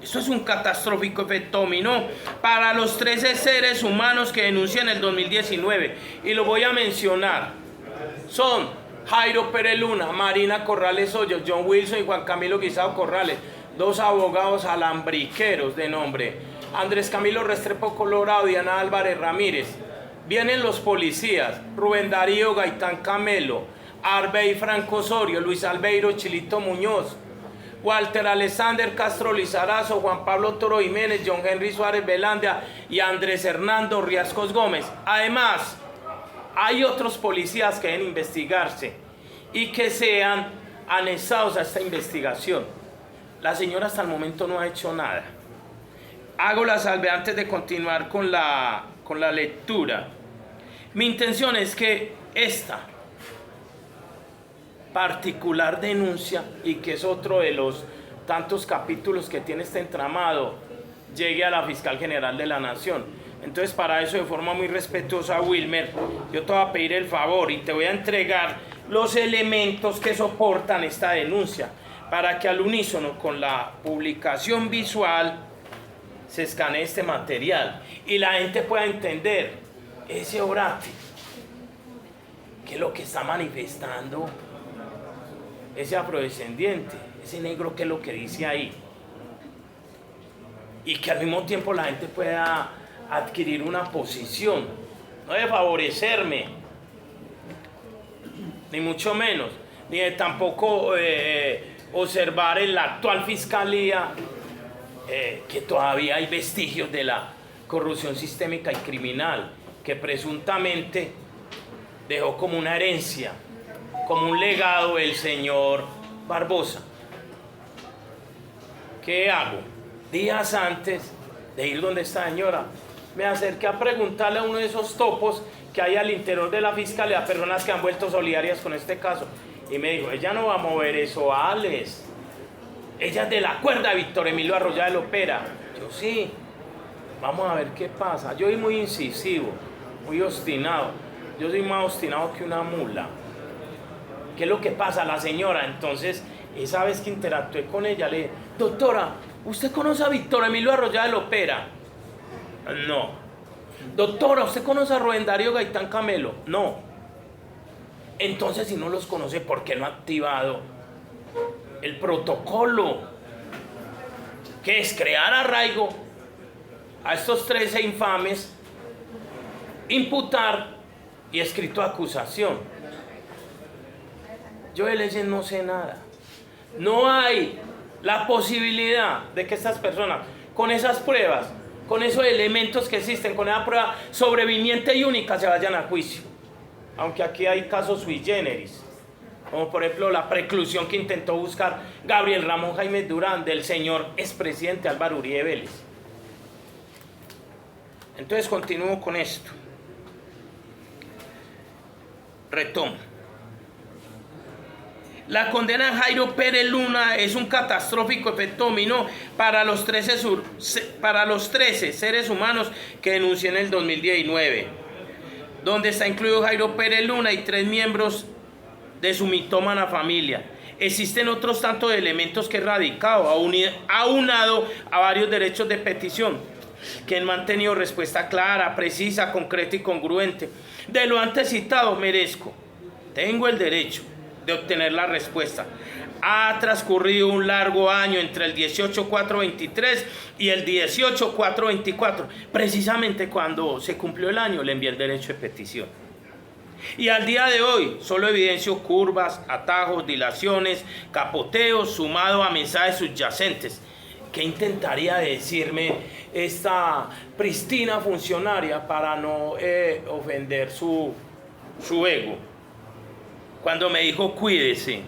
Esto es un catastrófico efecto dominó para los 13 seres humanos que denuncian en el 2019. Y lo voy a mencionar. Son Jairo Pérez Luna, Marina Corrales Hoyos, John Wilson y Juan Camilo Guisado Corrales, 2 abogados alambriqueros de nombre. Andrés Camilo Restrepo Colorado, Diana Álvarez Ramírez. Vienen los policías, Rubén Darío Gaitán Camelo, Arbey Franco Osorio, Luis Albeiro Chilito Muñoz, Walter Alexander Castro Lizarazo, Juan Pablo Toro Jiménez, John Henry Suárez Velandia y Andrés Hernando Riascos Gómez. Además, hay otros policías que deben investigarse y que sean anexados a esta investigación. La señora hasta el momento no ha hecho nada. Hago la salvedad antes de continuar con la lectura. Mi intención es que esta particular denuncia, y que es otro de los tantos capítulos que tiene este entramado, llegue a la Fiscal General de la Nación. Entonces, para eso, de forma muy respetuosa, Wilmer, yo te voy a pedir el favor y te voy a entregar los elementos que soportan esta denuncia, para que al unísono con la publicación visual se escanee este material y la gente pueda entender ese orate, que es lo que está manifestando ese afrodescendiente, ese negro, que es lo que dice ahí, y que al mismo tiempo la gente pueda adquirir una posición, no de favorecerme, ni mucho menos, ni de tampoco observar en la actual fiscalía que todavía hay vestigios de la corrupción sistémica y criminal que presuntamente dejó como una herencia, como un legado el señor Barbosa. ¿Qué hago? Días antes de ir donde esta señora, me acerqué a preguntarle a uno de esos topos que hay al interior de la fiscalía, personas que han vuelto solidarias con este caso, y me dijo, ella no va a mover eso, Alex. Ella es de la cuerda de Víctor Emilio Arroyave Lopera. Yo sí, vamos a ver qué pasa. Yo soy muy incisivo, muy obstinado. Yo soy más obstinado que una mula. ¿Qué es lo que pasa? La señora, entonces, esa vez que interactué con ella, le dije, doctora, ¿usted conoce a Víctor Emilio Arroyave Lopera? No. Doctora, ¿usted conoce a Rubén Darío Gaitán Camelo? No. Entonces, si no los conoce, ¿por qué no ha activado el protocolo? Que es crear arraigo a estos 13 infames, imputar y escrito de acusación. Yo de leyes no sé nada. No hay la posibilidad de que estas personas, con esas pruebas, con esos elementos que existen, con esa prueba sobreviniente y única, se vayan a juicio. Aunque aquí hay casos sui generis, como por ejemplo la preclusión que intentó buscar Gabriel Ramón Jaime Durán del señor expresidente Álvaro Uribe Vélez. Entonces continúo con esto. Retomo. La condena de Jairo Pérez Luna es un catastrófico efecto dominó para los 13 seres humanos que denuncié en el 2019, donde está incluido Jairo Pérez Luna y 3 miembros de su mitómana familia. Existen otros tantos elementos que he radicado, aunado a varios derechos de petición, que han mantenido respuesta clara, precisa, concreta y congruente. De lo antes citado, tengo el derecho de obtener la respuesta. Ha transcurrido un largo año entre el 18-4-23 y el 18-4-24. Precisamente cuando se cumplió el año le envié el derecho de petición. Y al día de hoy solo evidencio curvas, atajos, dilaciones, capoteos, sumado a mensajes subyacentes. ¿Qué intentaría decirme esta pristina funcionaria para no ofender su ego? Cuando me dijo, cuídese.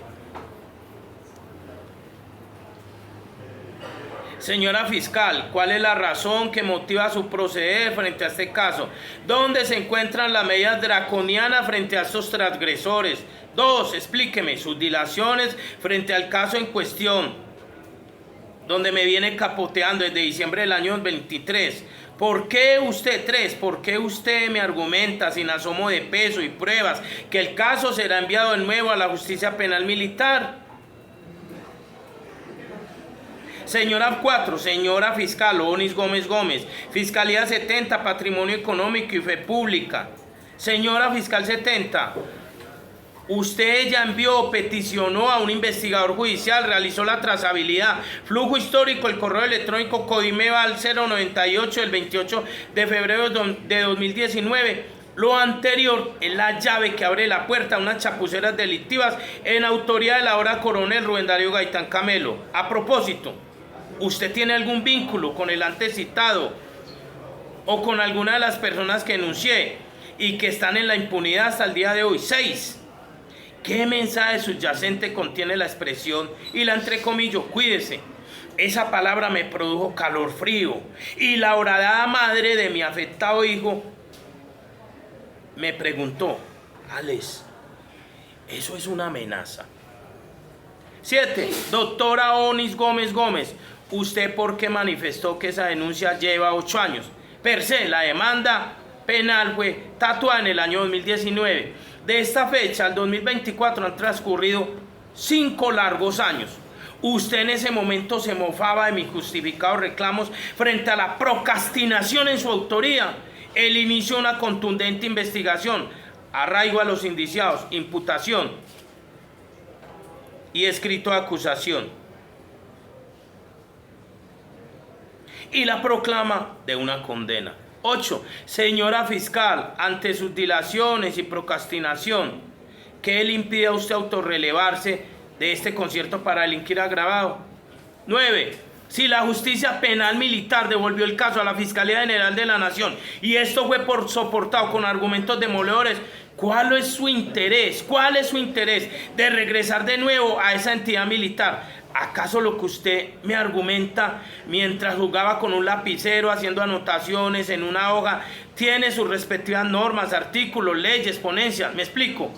Señora fiscal, ¿cuál es la razón que motiva su proceder frente a este caso? ¿Dónde se encuentran las medidas draconianas frente a estos transgresores? 2. Explíqueme sus dilaciones frente al caso en cuestión, donde me viene capoteando desde diciembre del año 23. ¿Por qué usted, 3, por qué usted me argumenta sin asomo de peso y pruebas que el caso será enviado de nuevo a la justicia penal militar? Señora 4, señora fiscal Onis Gómez Gómez, Fiscalía 70, Patrimonio Económico y Fe Pública. Señora fiscal 70, usted ya envió, peticionó a un investigador judicial, realizó la trazabilidad, flujo histórico, el correo electrónico Codimeva al 098 del 28 de febrero de 2019. Lo anterior es la llave que abre la puerta a unas chapuceras delictivas en autoría del ahora coronel Rubén Darío Gaitán Camelo. A propósito, ¿usted tiene algún vínculo con el antes citado o con alguna de las personas que enuncié y que están en la impunidad hasta el día de hoy? 6. ¿Qué mensaje subyacente contiene la expresión? Y la entrecomillo, cuídese. Esa palabra me produjo calorfrío. Y la horadada madre de mi afectado hijo me preguntó, Alex, ¿eso es una amenaza? 7. Doctora Onis Gómez Gómez, ¿usted por qué manifestó que esa denuncia lleva 8 años? Per se, la demanda penal fue tatuada en el año 2019. De esta fecha al 2024 han transcurrido 5 largos años. Usted en ese momento se mofaba de mis justificados reclamos frente a la procrastinación en su autoría. Él inició una contundente investigación, arraigo a los indiciados, imputación y escrito de acusación. Y la proclama de una condena. 8. Señora fiscal, ante sus dilaciones y procrastinación, ¿qué le impide a usted autorrelevarse de este concierto para delinquir agravado? 9. Si la justicia penal militar devolvió el caso a la Fiscalía General de la Nación y esto fue soportado con argumentos demoledores, ¿cuál es su interés? ¿Cuál es su interés de regresar de nuevo a esa entidad militar? ¿Acaso lo que usted me argumenta mientras jugaba con un lapicero haciendo anotaciones en una hoja tiene sus respectivas normas, artículos, leyes, ponencias? ¿Me explico?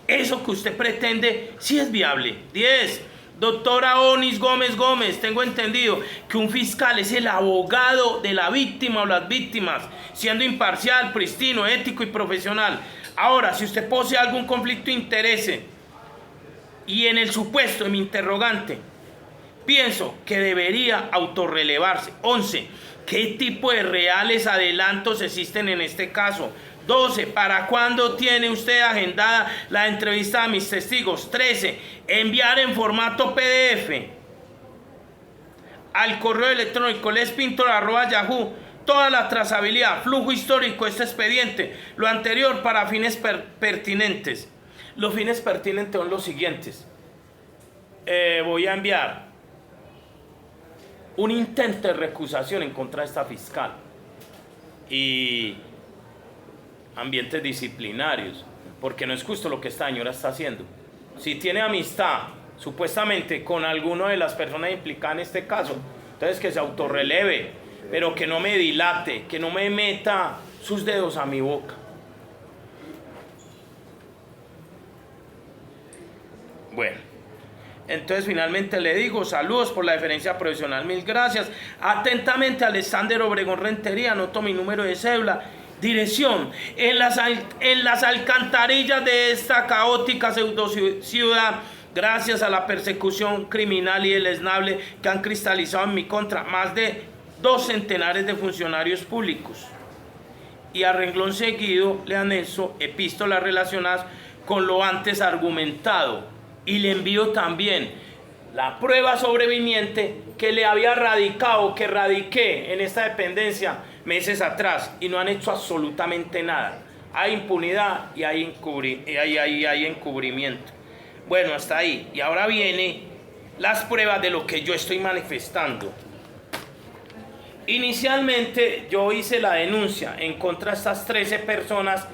Eso que usted pretende sí es viable. 10. Doctora Onis Gómez, tengo entendido que un fiscal es el abogado de la víctima o las víctimas, siendo imparcial, pristino, ético y profesional. Ahora, si usted posee algún conflicto de intereses y en el supuesto de mi interrogante, pienso que debería autorrelevarse. 11. ¿Qué tipo de reales adelantos existen en este caso? 12. ¿Para cuándo tiene usted agendada la entrevista a mis testigos? 13. Enviar en formato PDF al correo electrónico lespintor@yahoo toda la trazabilidad, flujo histórico de este expediente, lo anterior para fines pertinentes. Los fines pertinentes son los siguientes. Voy a enviar un intento de recusación en contra de esta fiscal y ambientes disciplinarios, porque no es justo lo que esta señora está haciendo. Si tiene amistad supuestamente con alguna de las personas implicadas en este caso, entonces que se autorreleve, pero que no me dilate, que no me meta sus dedos a mi boca. Bueno, entonces finalmente le digo, saludos por la deferencia profesional, mil gracias. Atentamente, Alexander Obregón Rentería, anoto mi número de cédula. Dirección, en las alcantarillas de esta caótica pseudo ciudad, gracias a la persecución criminal y deleznable que han cristalizado en mi contra más de 2 centenares de funcionarios públicos. Y a renglón seguido le anexo epístolas relacionadas con lo antes argumentado. Y le envío también la prueba sobreviniente que le había radicado, que radiqué en esta dependencia meses atrás y no han hecho absolutamente nada. Hay impunidad y hay encubrimiento. Bueno, hasta ahí. Y ahora vienen las pruebas de lo que yo estoy manifestando. Inicialmente yo hice la denuncia en contra de estas 13 personas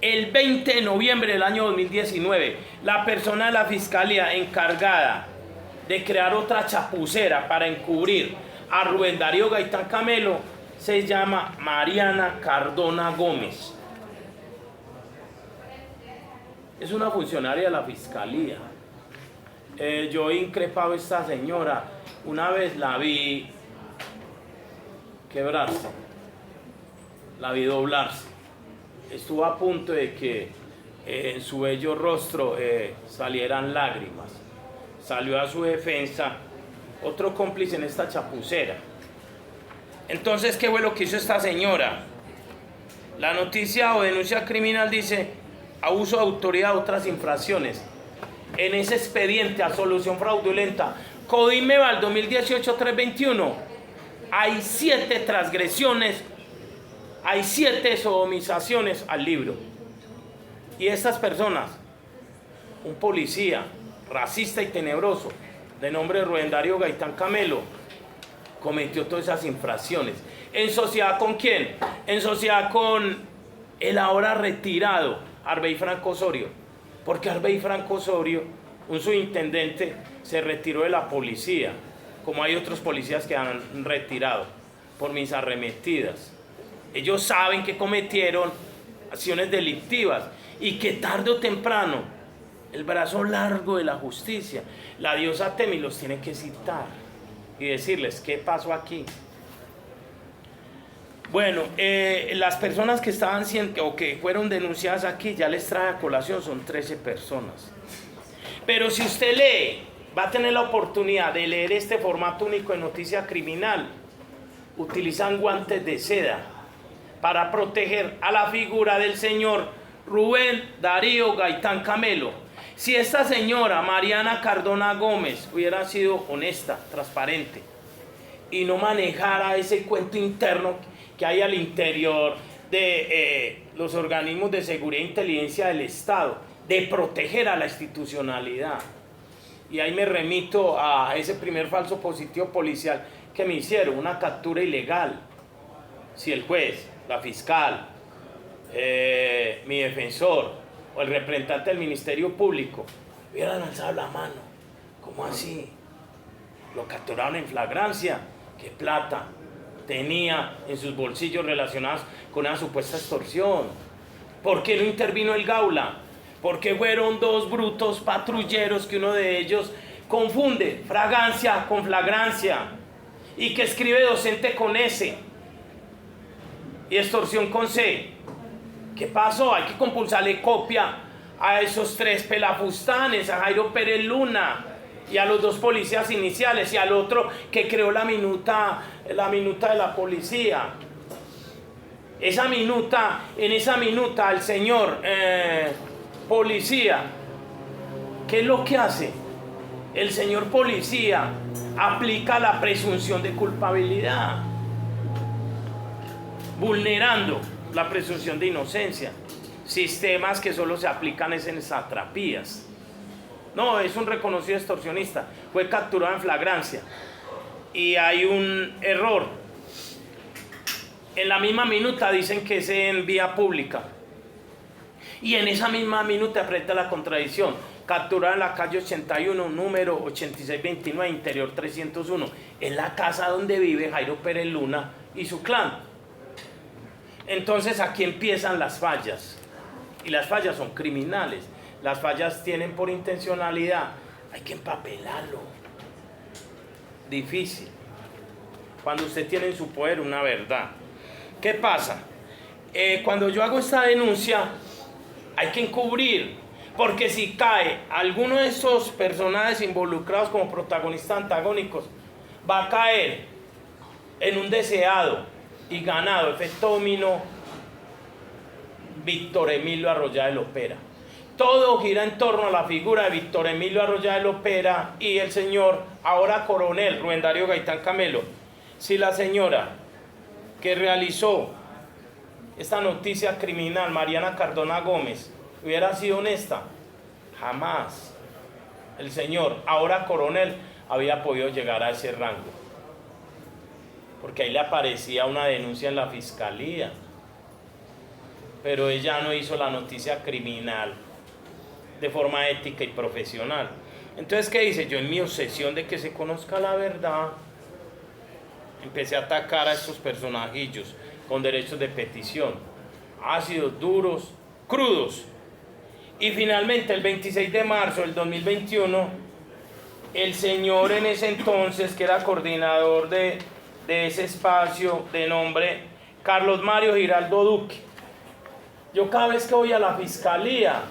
el 20 de noviembre del año 2019. La persona de la fiscalía encargada de crear otra chapucera para encubrir a Rubén Darío Gaitán Camelo se llama Mariana Cardona Gómez. Es una funcionaria de la fiscalía. Yo he increpado a esta señora. Una vez la vi quebrarse, la vi doblarse. Estuvo a punto de que en su bello rostro salieran lágrimas. Salió a su defensa otro cómplice en esta chapucera. Entonces, ¿qué fue lo que hizo esta señora? La noticia o denuncia criminal dice abuso de autoridad, otras infracciones. En ese expediente a solución fraudulenta, Codinmeval 2018-321, hay 7 transgresiones, hay 7 sodomizaciones al libro. Y estas personas, un policía racista y tenebroso de nombre Rubén Darío Gaitán Camelo, cometió todas esas infracciones. ¿En sociedad con quién? En sociedad con el ahora retirado Arbey Franco Osorio. Porque Arbey Franco Osorio, un subintendente, se retiró de la policía, como hay otros policías que han retirado por mis arremetidas. Ellos saben que cometieron acciones delictivas y que tarde o temprano el brazo largo de la justicia, la diosa Temis, los tiene que citar y decirles qué pasó aquí. Bueno, las personas que estaban o que fueron denunciadas aquí, ya les trae a colación, son 13 personas. Pero si usted lee, va a tener la oportunidad de leer este formato único de noticia criminal. Utilizan guantes de seda para proteger a la figura del señor Rubén Darío Gaitán Camelo. Si esta señora Mariana Cardona Gómez hubiera sido honesta, transparente y no manejara ese cuento interno que hay al interior de los organismos de seguridad e inteligencia del Estado, de proteger a la institucionalidad. Y ahí me remito a ese primer falso positivo policial que me hicieron una captura ilegal. Si el juez, la fiscal, mi defensor o el representante del Ministerio Público hubieran alzado la mano, ¿cómo así? Lo capturaron en flagrancia. ¿Qué plata tenía en sus bolsillos relacionados con una supuesta extorsión? ¿Por qué no intervino el Gaula? Porque fueron dos brutos patrulleros que uno de ellos confunde fragancia con flagrancia y que escribe docente con S y extorsión con C. ¿Qué pasó? Hay que compulsarle copia a esos tres pelafustanes, a Jairo Pérez Luna y a los dos policías iniciales y al otro que creó la minuta de la policía. En esa minuta el señor policía, ¿qué es lo que hace? El señor policía aplica la presunción de culpabilidad, vulnerando la presunción de inocencia. Sistemas que solo se aplican en satrapías. No, es un reconocido extorsionista, fue capturado en flagrancia. Y hay un error. En la misma minuta dicen que es en vía pública. Y en esa misma minuta apreta la contradicción. Capturado en la calle 81, número 8629, interior 301. Es la casa donde vive Jairo Pérez Luna y su clan. Entonces aquí empiezan las fallas. Y las fallas son criminales. Las fallas tienen por intencionalidad. Hay que empapelarlo. Difícil. Cuando usted tiene en su poder una verdad. ¿Qué pasa? Cuando yo hago esta denuncia, hay que encubrir. Porque si cae alguno de esos personajes involucrados como protagonistas antagónicos, va a caer en un deseado y ganado efecto dominó Víctor Emilio Arroyave Lopera. Todo gira en torno a la figura de Víctor Emilio Arroyave Lopera y el señor, ahora coronel, Rubén Darío Gaitán Camelo. Si la señora que realizó esta noticia criminal, Mariana Cardona Gómez, hubiera sido honesta, jamás el señor, ahora coronel, había podido llegar a ese rango. Porque ahí le aparecía una denuncia en la fiscalía. Pero ella no hizo la noticia criminal de forma ética y profesional. Entonces, ¿qué dice? Yo en mi obsesión de que se conozca la verdad, empecé a atacar a estos personajillos con derechos de petición, ácidos, duros, crudos. Y finalmente, el 26 de marzo del 2021, el señor en ese entonces, que era coordinador de ese espacio, de nombre Carlos Mario Giraldo Duque. Yo cada vez que voy a la fiscalía,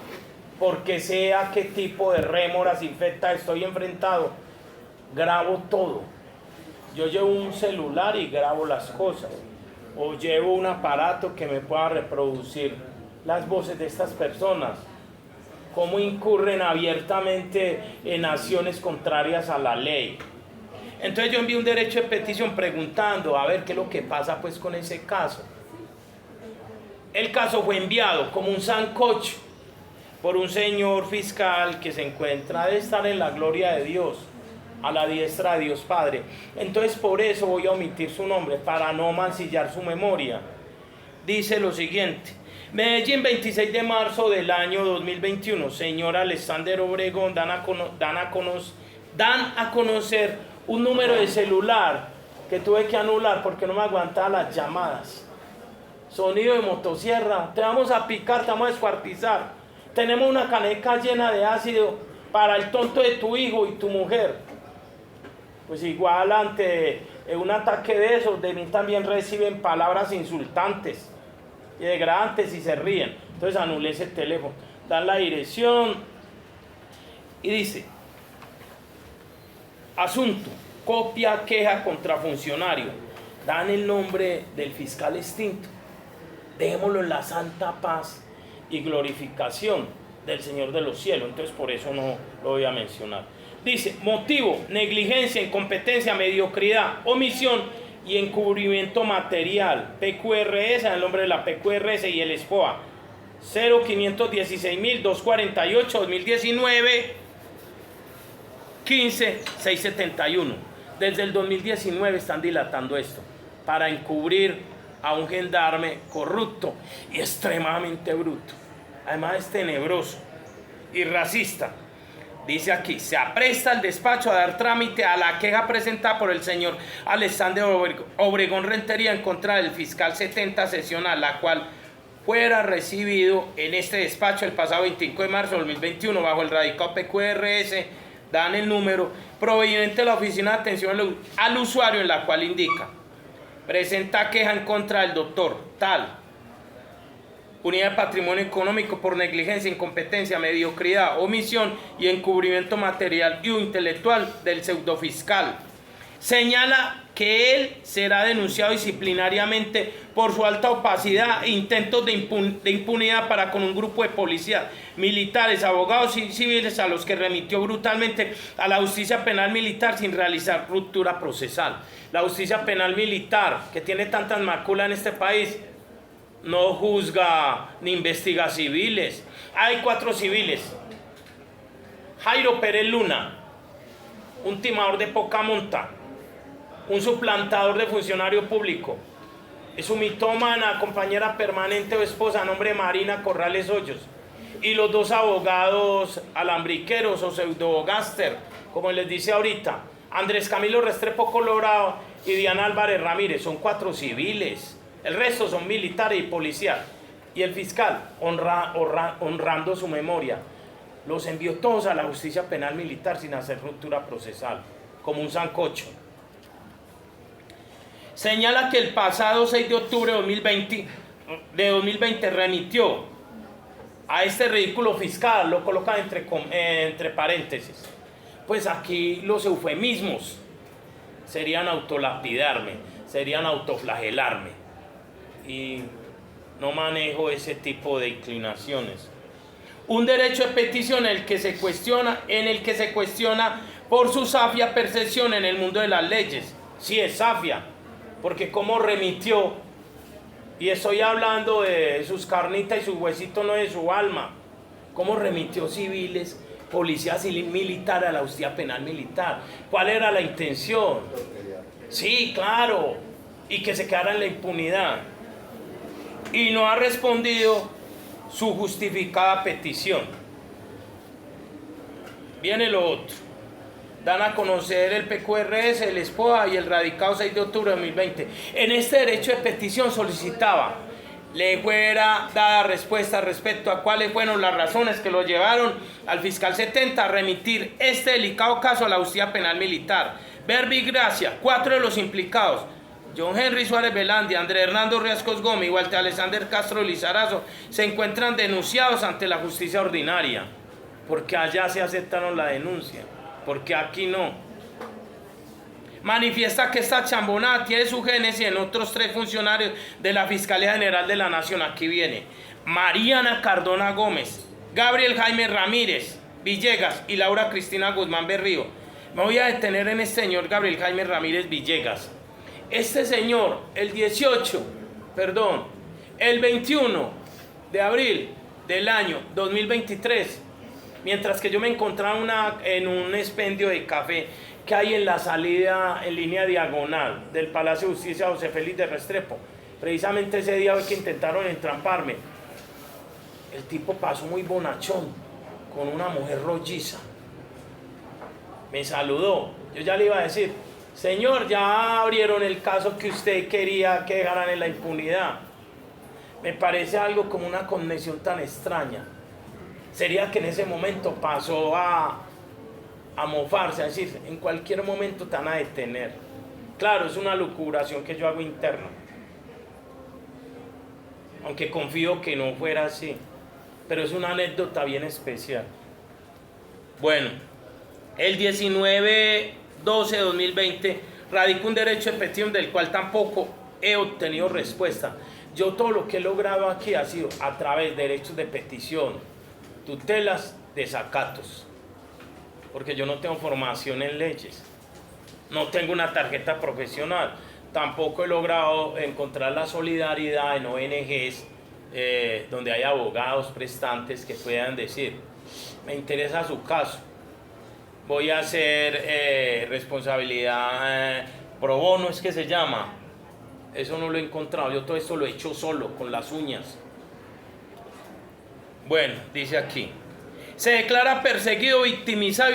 porque sé a qué tipo de rémoras infectas estoy enfrentado, grabo todo. Yo llevo un celular y grabo las cosas. O llevo un aparato que me pueda reproducir las voces de estas personas. Cómo incurren abiertamente en acciones contrarias a la ley. Entonces yo envié un derecho de petición preguntando a ver qué es lo que pasa pues con ese caso. El caso fue enviado como un sancocho por un señor fiscal que se encuentra de estar en la gloria de Dios, a la diestra de Dios Padre. Entonces por eso voy a omitir su nombre, para no mancillar su memoria. Dice lo siguiente: Medellín, 26 de marzo del año 2021. Señor Alexander Obregón, dan a conocer un número de celular que tuve que anular porque no me aguantaba las llamadas. Sonido de motosierra, te vamos a picar, te vamos a descuartizar. Tenemos una caneca llena de ácido para el tonto de tu hijo y tu mujer. Pues igual ante un ataque de esos, de mí también reciben palabras insultantes y degradantes y se ríen. Entonces anulé ese teléfono, dan la dirección y dice: asunto, copia, queja contra funcionario. Dan el nombre del fiscal extinto. Démoslo en la santa paz y glorificación del Señor de los cielos. Entonces por eso no lo voy a mencionar. Dice: motivo, negligencia, incompetencia, mediocridad, omisión y encubrimiento material. PQRS, en el nombre de la PQRS y el SPOA 0516.248 2019 15671. Desde el 2019 están dilatando esto para encubrir a un gendarme corrupto y extremadamente bruto. Además es tenebroso y racista. Dice aquí, se apresta el despacho a dar trámite a la queja presentada por el señor Alexander Obregón Rentería en contra del fiscal 70 sesional, la cual fuera recibido en este despacho el pasado 25 de marzo de 2021 bajo el radicado PQRS, dan el número proveniente de la Oficina de Atención al Usuario, en la cual indica, presenta queja en contra del doctor tal, Unidad de Patrimonio Económico por negligencia, incompetencia, mediocridad, omisión y encubrimiento material y intelectual del pseudofiscal. Señala que él será denunciado disciplinariamente por su alta opacidad e intentos de impunidad para con un grupo de policías, militares, abogados y civiles a los que remitió brutalmente a la justicia penal militar sin realizar ruptura procesal. La justicia penal militar, que tiene tantas maculas en este país, no juzga ni investiga civiles. Hay 4 civiles. Jairo Pérez Luna, un timador de poca monta, un suplantador de funcionario público, es su mitómana, compañera permanente o esposa, a nombre de Marina Corrales Hoyos, y los 2 abogados alambriqueros o pseudogáster, como les dice ahorita, Andrés Camilo Restrepo Colorado y Diana Álvarez Ramírez. Son 4 civiles. El resto son militares y policías. Y el fiscal, honrando su memoria, los envió todos a la justicia penal militar sin hacer ruptura procesal, como un sancocho. Señala que el pasado 6 de octubre de 2020 remitió a este ridículo fiscal, lo colocan entre paréntesis. Pues aquí los eufemismos serían autolapidarme, serían autoflagelarme. Y no manejo ese tipo de inclinaciones. Un derecho de petición en el que se cuestiona por su safia percepción en el mundo de las leyes. Sí, es safia, porque como remitió, y estoy hablando de sus carnitas y sus huesitos, no de su alma, cómo remitió civiles, policías y militares a la justicia penal militar. ¿Cuál era la intención? Sí, claro, y que se quedara en la impunidad. Y no ha respondido su justificada petición. Viene lo otro. Dan a conocer el PQRS, el SPOA y el radicado 6 de octubre de 2020. En este derecho de petición solicitaba le fuera dada respuesta respecto a cuáles fueron las razones que lo llevaron al fiscal 70 a remitir este delicado caso a la justicia penal militar. Verbi Gracia, 4 de los implicados, John Henry Suárez Velandia, Andrés Hernando Riascos Gómez y Walter Alexander Castro Lizarazo, se encuentran denunciados ante la justicia ordinaria, porque allá se aceptaron la denuncia, porque aquí no. Manifiesta que esta chambonada tiene su génesis en otros 3 funcionarios de la Fiscalía General de la Nación. Aquí viene Mariana Cardona Gómez, Gabriel Jaime Ramírez Villegas y Laura Cristina Guzmán Berrío. Me voy a detener en este señor Gabriel Jaime Ramírez Villegas. Este señor, el 21 de abril del año 2023, mientras que yo me encontraba en un expendio de café que hay en la salida en línea diagonal del Palacio de Justicia José Félix de Restrepo, precisamente ese día que intentaron entramparme, el tipo pasó muy bonachón con una mujer rolliza, me saludó, yo ya le iba a decir: señor, ya abrieron el caso que usted quería que dejaran en la impunidad. Me parece algo como una conexión tan extraña. Sería que en ese momento pasó a mofarse, a decir, en cualquier momento te van a detener. Claro, es una lucubración que yo hago interna, aunque confío que no fuera así, pero es una anécdota bien especial. Bueno, el 19/12/2020 radicó un derecho de petición del cual tampoco he obtenido respuesta. Yo todo lo que he logrado aquí ha sido a través de derechos de petición, tutelas, desacatos, porque yo no tengo formación en leyes, no tengo una tarjeta profesional, tampoco he logrado encontrar la solidaridad en ONGs donde hay abogados prestantes que puedan decir: me interesa su caso, voy a hacer responsabilidad pro bono, es que se llama. Eso no lo he encontrado, yo todo esto lo he hecho solo, con las uñas. Bueno, dice aquí. Se declara perseguido, victimizado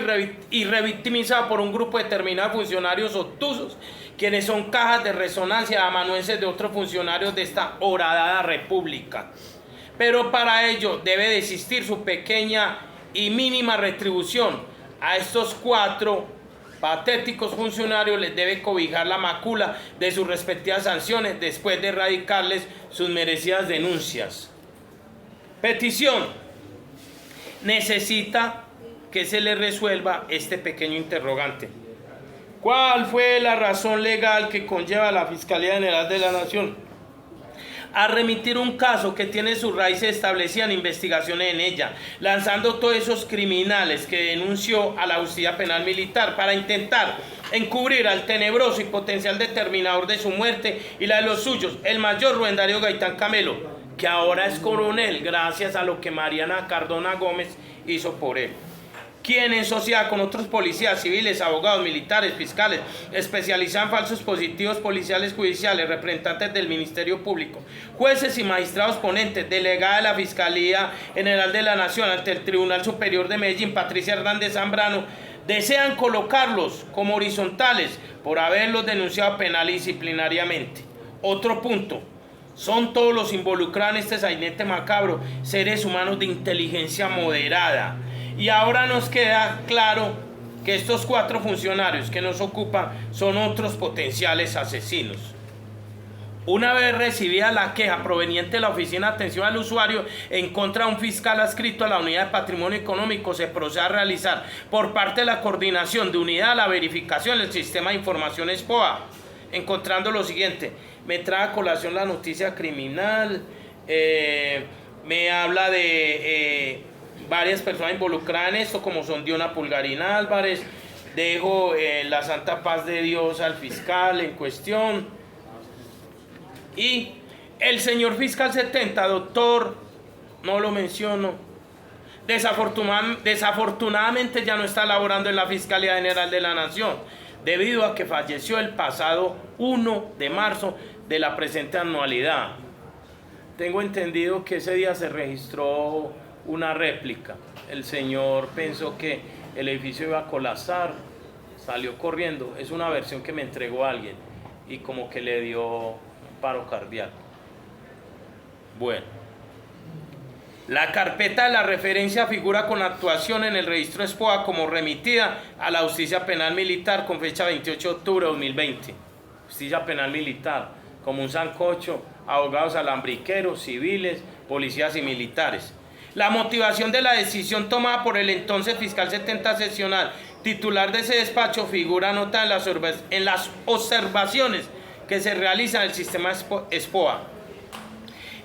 y revictimizado por un grupo determinado de funcionarios obtusos, quienes son cajas de resonancia amanuenses de otros funcionarios de esta horadada república. Pero para ello debe de existir su pequeña y mínima retribución. A estos 4 patéticos funcionarios les debe cobijar la macula de sus respectivas sanciones después de erradicarles sus merecidas denuncias. Petición. Necesita que se le resuelva este pequeño interrogante. ¿Cuál fue la razón legal que conlleva a la Fiscalía General de la Nación a remitir un caso que tiene sus raíces establecidas en investigaciones en ella, lanzando todos esos criminales que denunció a la justicia penal militar para intentar encubrir al tenebroso y potencial determinador de su muerte y la de los suyos, el mayor Rubén Darío Gaitán Camelo, que ahora es coronel gracias a lo que Mariana Cardona Gómez hizo por él, quien en sociedad con otros policías civiles, abogados, militares, fiscales, especializados en falsos positivos policiales judiciales, representantes del Ministerio Público, jueces y magistrados ponentes, delegada de la Fiscalía General de la Nación ante el Tribunal Superior de Medellín, Patricia Hernández Zambrano, desean colocarlos como horizontales por haberlos denunciado penal y disciplinariamente. Otro punto. Son todos los involucrados en este sainete macabro seres humanos de inteligencia moderada. Y ahora nos queda claro que estos 4 funcionarios que nos ocupan son otros potenciales asesinos. Una vez recibida la queja proveniente de la Oficina de Atención al Usuario en contra de un fiscal adscrito a la Unidad de Patrimonio Económico, se procede a realizar por parte de la Coordinación de Unidad la verificación del Sistema de Información SPOA, encontrando lo siguiente. Me trae a colación la noticia criminal, me habla de varias personas involucradas en esto, como son Diona Pulgarín Álvarez, dejo la santa paz de Dios al fiscal en cuestión, y el señor fiscal 70, doctor, no lo menciono, desafortunadamente ya no está laborando en la Fiscalía General de la Nación, debido a que falleció el pasado 1 de marzo de la presente anualidad. Tengo entendido que ese día se registró una réplica. El señor pensó que el edificio iba a colapsar, salió corriendo. Es una versión que me entregó alguien y como que le dio un paro cardíaco. Bueno. La carpeta de la referencia figura con actuación en el registro SPOA como remitida a la Justicia Penal Militar con fecha 28 de octubre de 2020. Justicia Penal Militar, como un sancocho, abogados alambriqueros, civiles, policías y militares. La motivación de la decisión tomada por el entonces fiscal 70 seccional, titular de ese despacho, figura nota en las observaciones que se realizan en el sistema SPOA.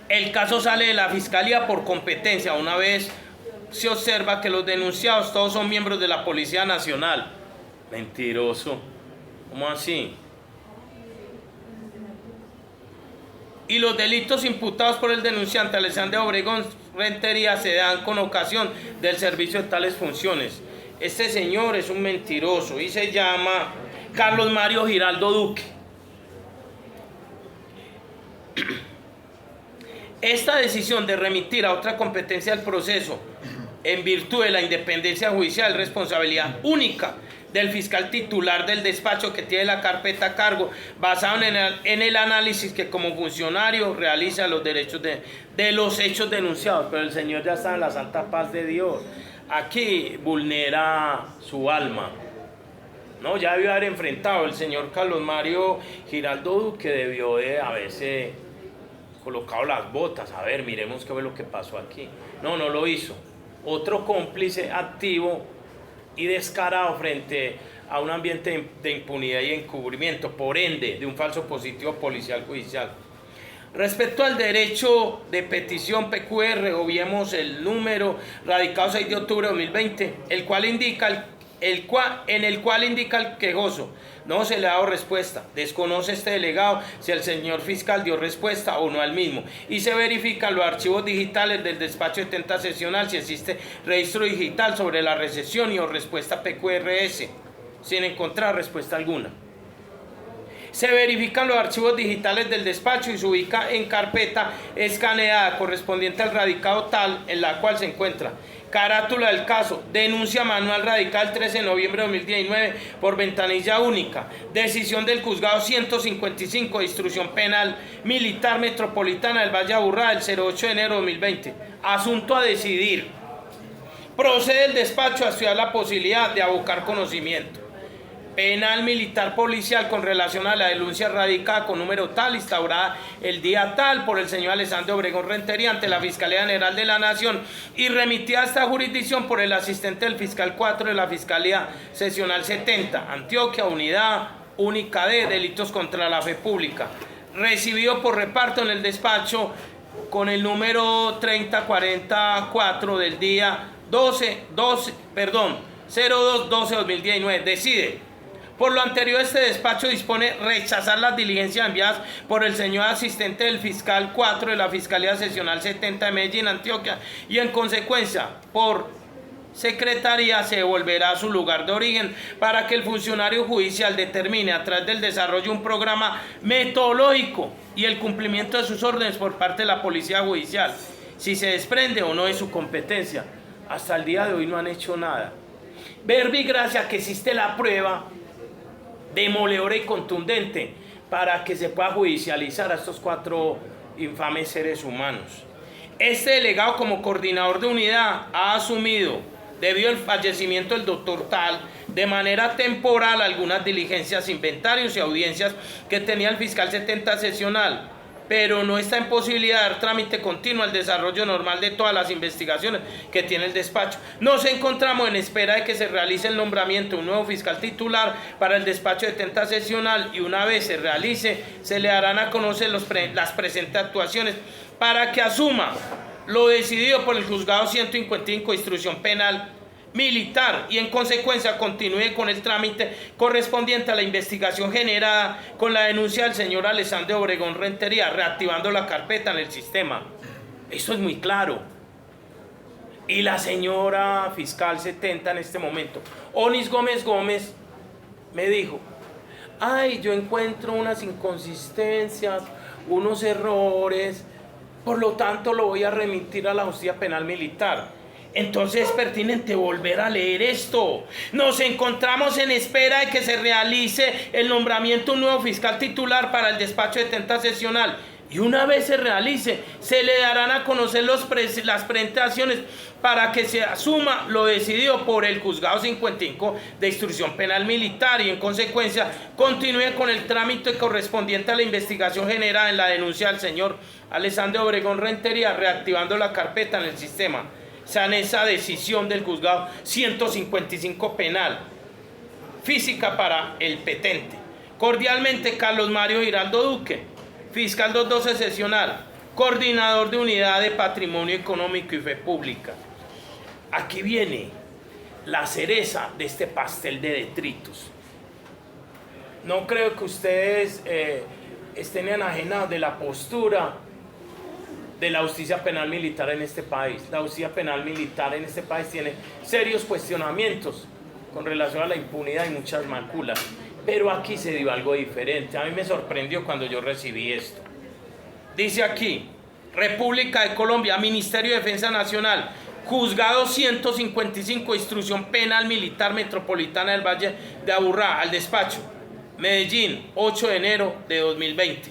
El caso sale de la Fiscalía por competencia, una vez se observa que los denunciados todos son miembros de la Policía Nacional. Mentiroso. ¿Cómo así? Y los delitos imputados por el denunciante Alexander Obregón Rentería se dan con ocasión del servicio de tales funciones. Este señor es un mentiroso y se llama Carlos Mario Giraldo Duque. Esta decisión de remitir a otra competencia del proceso en virtud de la independencia judicial es responsabilidad única del fiscal titular del despacho que tiene la carpeta a cargo, basado en el análisis que como funcionario realiza los derechos de los hechos denunciados. Pero el señor ya está en la santa paz de Dios. Aquí vulnera su alma. No, ya debió haber enfrentado el señor Carlos Mario Giraldo Duque, debió de haberse colocado las botas, a ver, miremos qué fue lo que pasó aquí. No, no lo hizo. Otro cómplice activo y descarado frente a un ambiente de impunidad y encubrimiento, por ende, de un falso positivo policial judicial. Respecto al derecho de petición PQR, obviemos el número radicado 6 de octubre de 2020, el cual indica en el cual indica el quejoso: no se le ha dado respuesta, desconoce este delegado si el señor fiscal dio respuesta o no al mismo, y se verifican los archivos digitales del despacho de tenta sesional si existe registro digital sobre la recepción y o respuesta PQRS, sin encontrar respuesta alguna. Se verifican los archivos digitales del despacho y se ubica en carpeta escaneada correspondiente al radicado tal en la cual se encuentra: carátula del caso, denuncia manual radicada el 13 de noviembre de 2019 por ventanilla única, decisión del juzgado 155 de instrucción penal militar metropolitana del Valle de Aburrá el 08 de enero de 2020. Asunto a decidir. Procede el despacho a estudiar la posibilidad de abocar conocimiento penal militar policial con relación a la denuncia radicada con número tal, instaurada el día tal por el señor Alessandro Obregón Rentería ante la Fiscalía General de la Nación y remitida a esta jurisdicción por el asistente del fiscal 4 de la Fiscalía Sesional 70, Antioquia, Unidad Única de Delitos contra la Fe Pública, recibido por reparto en el despacho con el número 3044 del día 02-12-2019. Decide: por lo anterior, este despacho dispone rechazar las diligencias enviadas por el señor asistente del fiscal 4 de la Fiscalía Sesional 70 de Medellín, Antioquia, y en consecuencia, por secretaría se devolverá a su lugar de origen para que el funcionario judicial determine a través del desarrollo de un programa metodológico y el cumplimiento de sus órdenes por parte de la Policía Judicial, si se desprende o no de su competencia. Hasta el día de hoy no han hecho nada. Verbi gracia que existe la prueba demoledora y contundente para que se pueda judicializar a estos 4 infames seres humanos. Este delegado, como coordinador de unidad, ha asumido, debido al fallecimiento del doctor Tal, de manera temporal algunas diligencias, inventarios y audiencias que tenía el fiscal 70 sesional, pero no está en posibilidad de dar trámite continuo al desarrollo normal de todas las investigaciones que tiene el despacho. Nos encontramos en espera de que se realice el nombramiento de un nuevo fiscal titular para el despacho de tenta sesional, y una vez se realice, se le darán a conocer las presentes actuaciones para que asuma lo decidido por el juzgado 155 de instrucción penal militar y en consecuencia continúe con el trámite correspondiente a la investigación generada con la denuncia del señor Alessandro Obregón Rentería, reactivando la carpeta en el sistema. Eso es muy claro. Y la señora fiscal 70 en este momento, Onis Gómez, me dijo: ay, yo encuentro unas inconsistencias, unos errores, por lo tanto lo voy a remitir a la justicia penal militar. Entonces es pertinente volver a leer esto. Nos encontramos en espera de que se realice el nombramiento de un nuevo fiscal titular para el despacho de tenta sesional. Y una vez se realice, se le darán a conocer las presentaciones para que se asuma lo decidido por el juzgado 55 de instrucción penal militar y en consecuencia continúe con el trámite correspondiente a la investigación generada en la denuncia del señor Alessandro Obregón Rentería, reactivando la carpeta en el sistema. San esa decisión del juzgado 155 penal física para el petente. Cordialmente, Carlos Mario Giraldo Duque, fiscal 212 sesional, coordinador de unidad de patrimonio económico y fe pública. Aquí viene la cereza de este pastel de detritos. No creo que ustedes estén enajenados de la postura de la justicia penal militar en este país. La justicia penal militar en este país tiene serios cuestionamientos con relación a la impunidad y muchas maculas, pero aquí se dio algo diferente. A mí me sorprendió cuando yo recibí esto. Dice aquí: República de Colombia, Ministerio de Defensa Nacional, Juzgado 155, Instrucción Penal Militar Metropolitana del Valle de Aburrá, al despacho, Medellín, 8 de enero de 2020.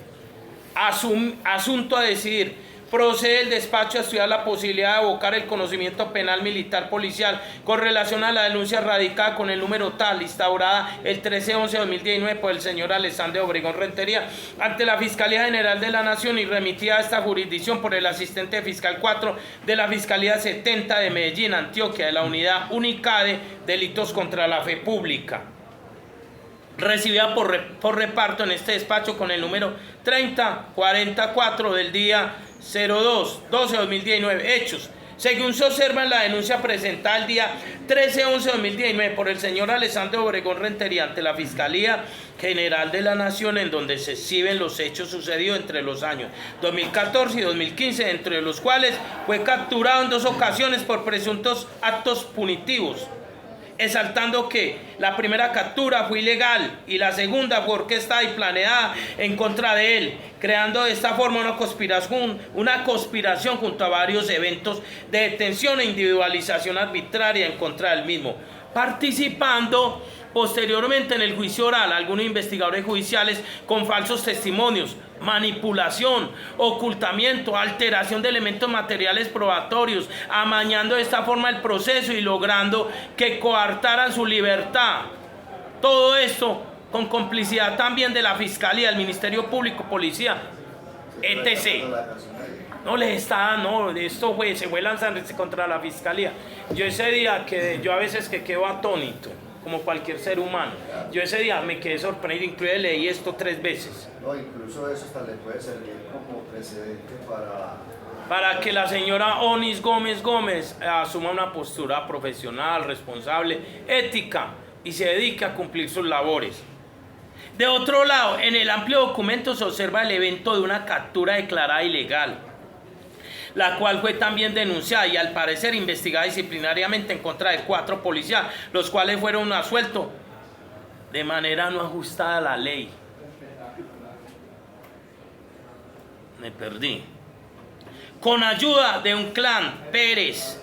Asunto a decidir. Procede el despacho a estudiar la posibilidad de abocar el conocimiento penal militar policial con relación a la denuncia radicada con el número tal, instaurada el 13/11/2019 por el señor Alessandro Obregón Rentería ante la Fiscalía General de la Nación y remitida a esta jurisdicción por el asistente fiscal 4 de la Fiscalía 70 de Medellín, Antioquia, de la Unidad Única de Delitos contra la Fe Pública, recibida por reparto en este despacho con el número 3044 del día 02-12-2019. Hechos: Según se observa en la denuncia presentada el día 13/11/2019 por el señor Alessandro Obregón Rentería ante la Fiscalía General de la Nación, en donde se exhiben los hechos sucedidos entre los años 2014 y 2015, entre los cuales fue capturado en 2 ocasiones por presuntos actos punitivos, exaltando que la primera captura fue ilegal y la segunda fue orquestada y planeada en contra de él, creando de esta forma una conspiración junto a varios eventos de detención e individualización arbitraria en contra del mismo, participando posteriormente en el juicio oral algunos investigadores judiciales con falsos testimonios, manipulación, ocultamiento, alteración de elementos materiales probatorios, amañando de esta forma el proceso y logrando que coartaran su libertad. Todo esto con complicidad también de la Fiscalía, el Ministerio Público, Policía, etc. No les está, no, esto se fue lanzarse contra la Fiscalía. Yo ese día, yo a veces que quedo atónito, como cualquier ser humano. Yo ese día me quedé sorprendido, incluso leí esto 3 veces. No, incluso eso hasta le puede servir como precedente para que la señora Onis Gómez asuma una postura profesional, responsable, ética y se dedique a cumplir sus labores. De otro lado, en el amplio documento se observa el evento de una captura declarada ilegal, la cual fue también denunciada y al parecer investigada disciplinariamente en contra de 4 policías, los cuales fueron absueltos de manera no ajustada a la ley. Me perdí. Con ayuda de un clan Pérez,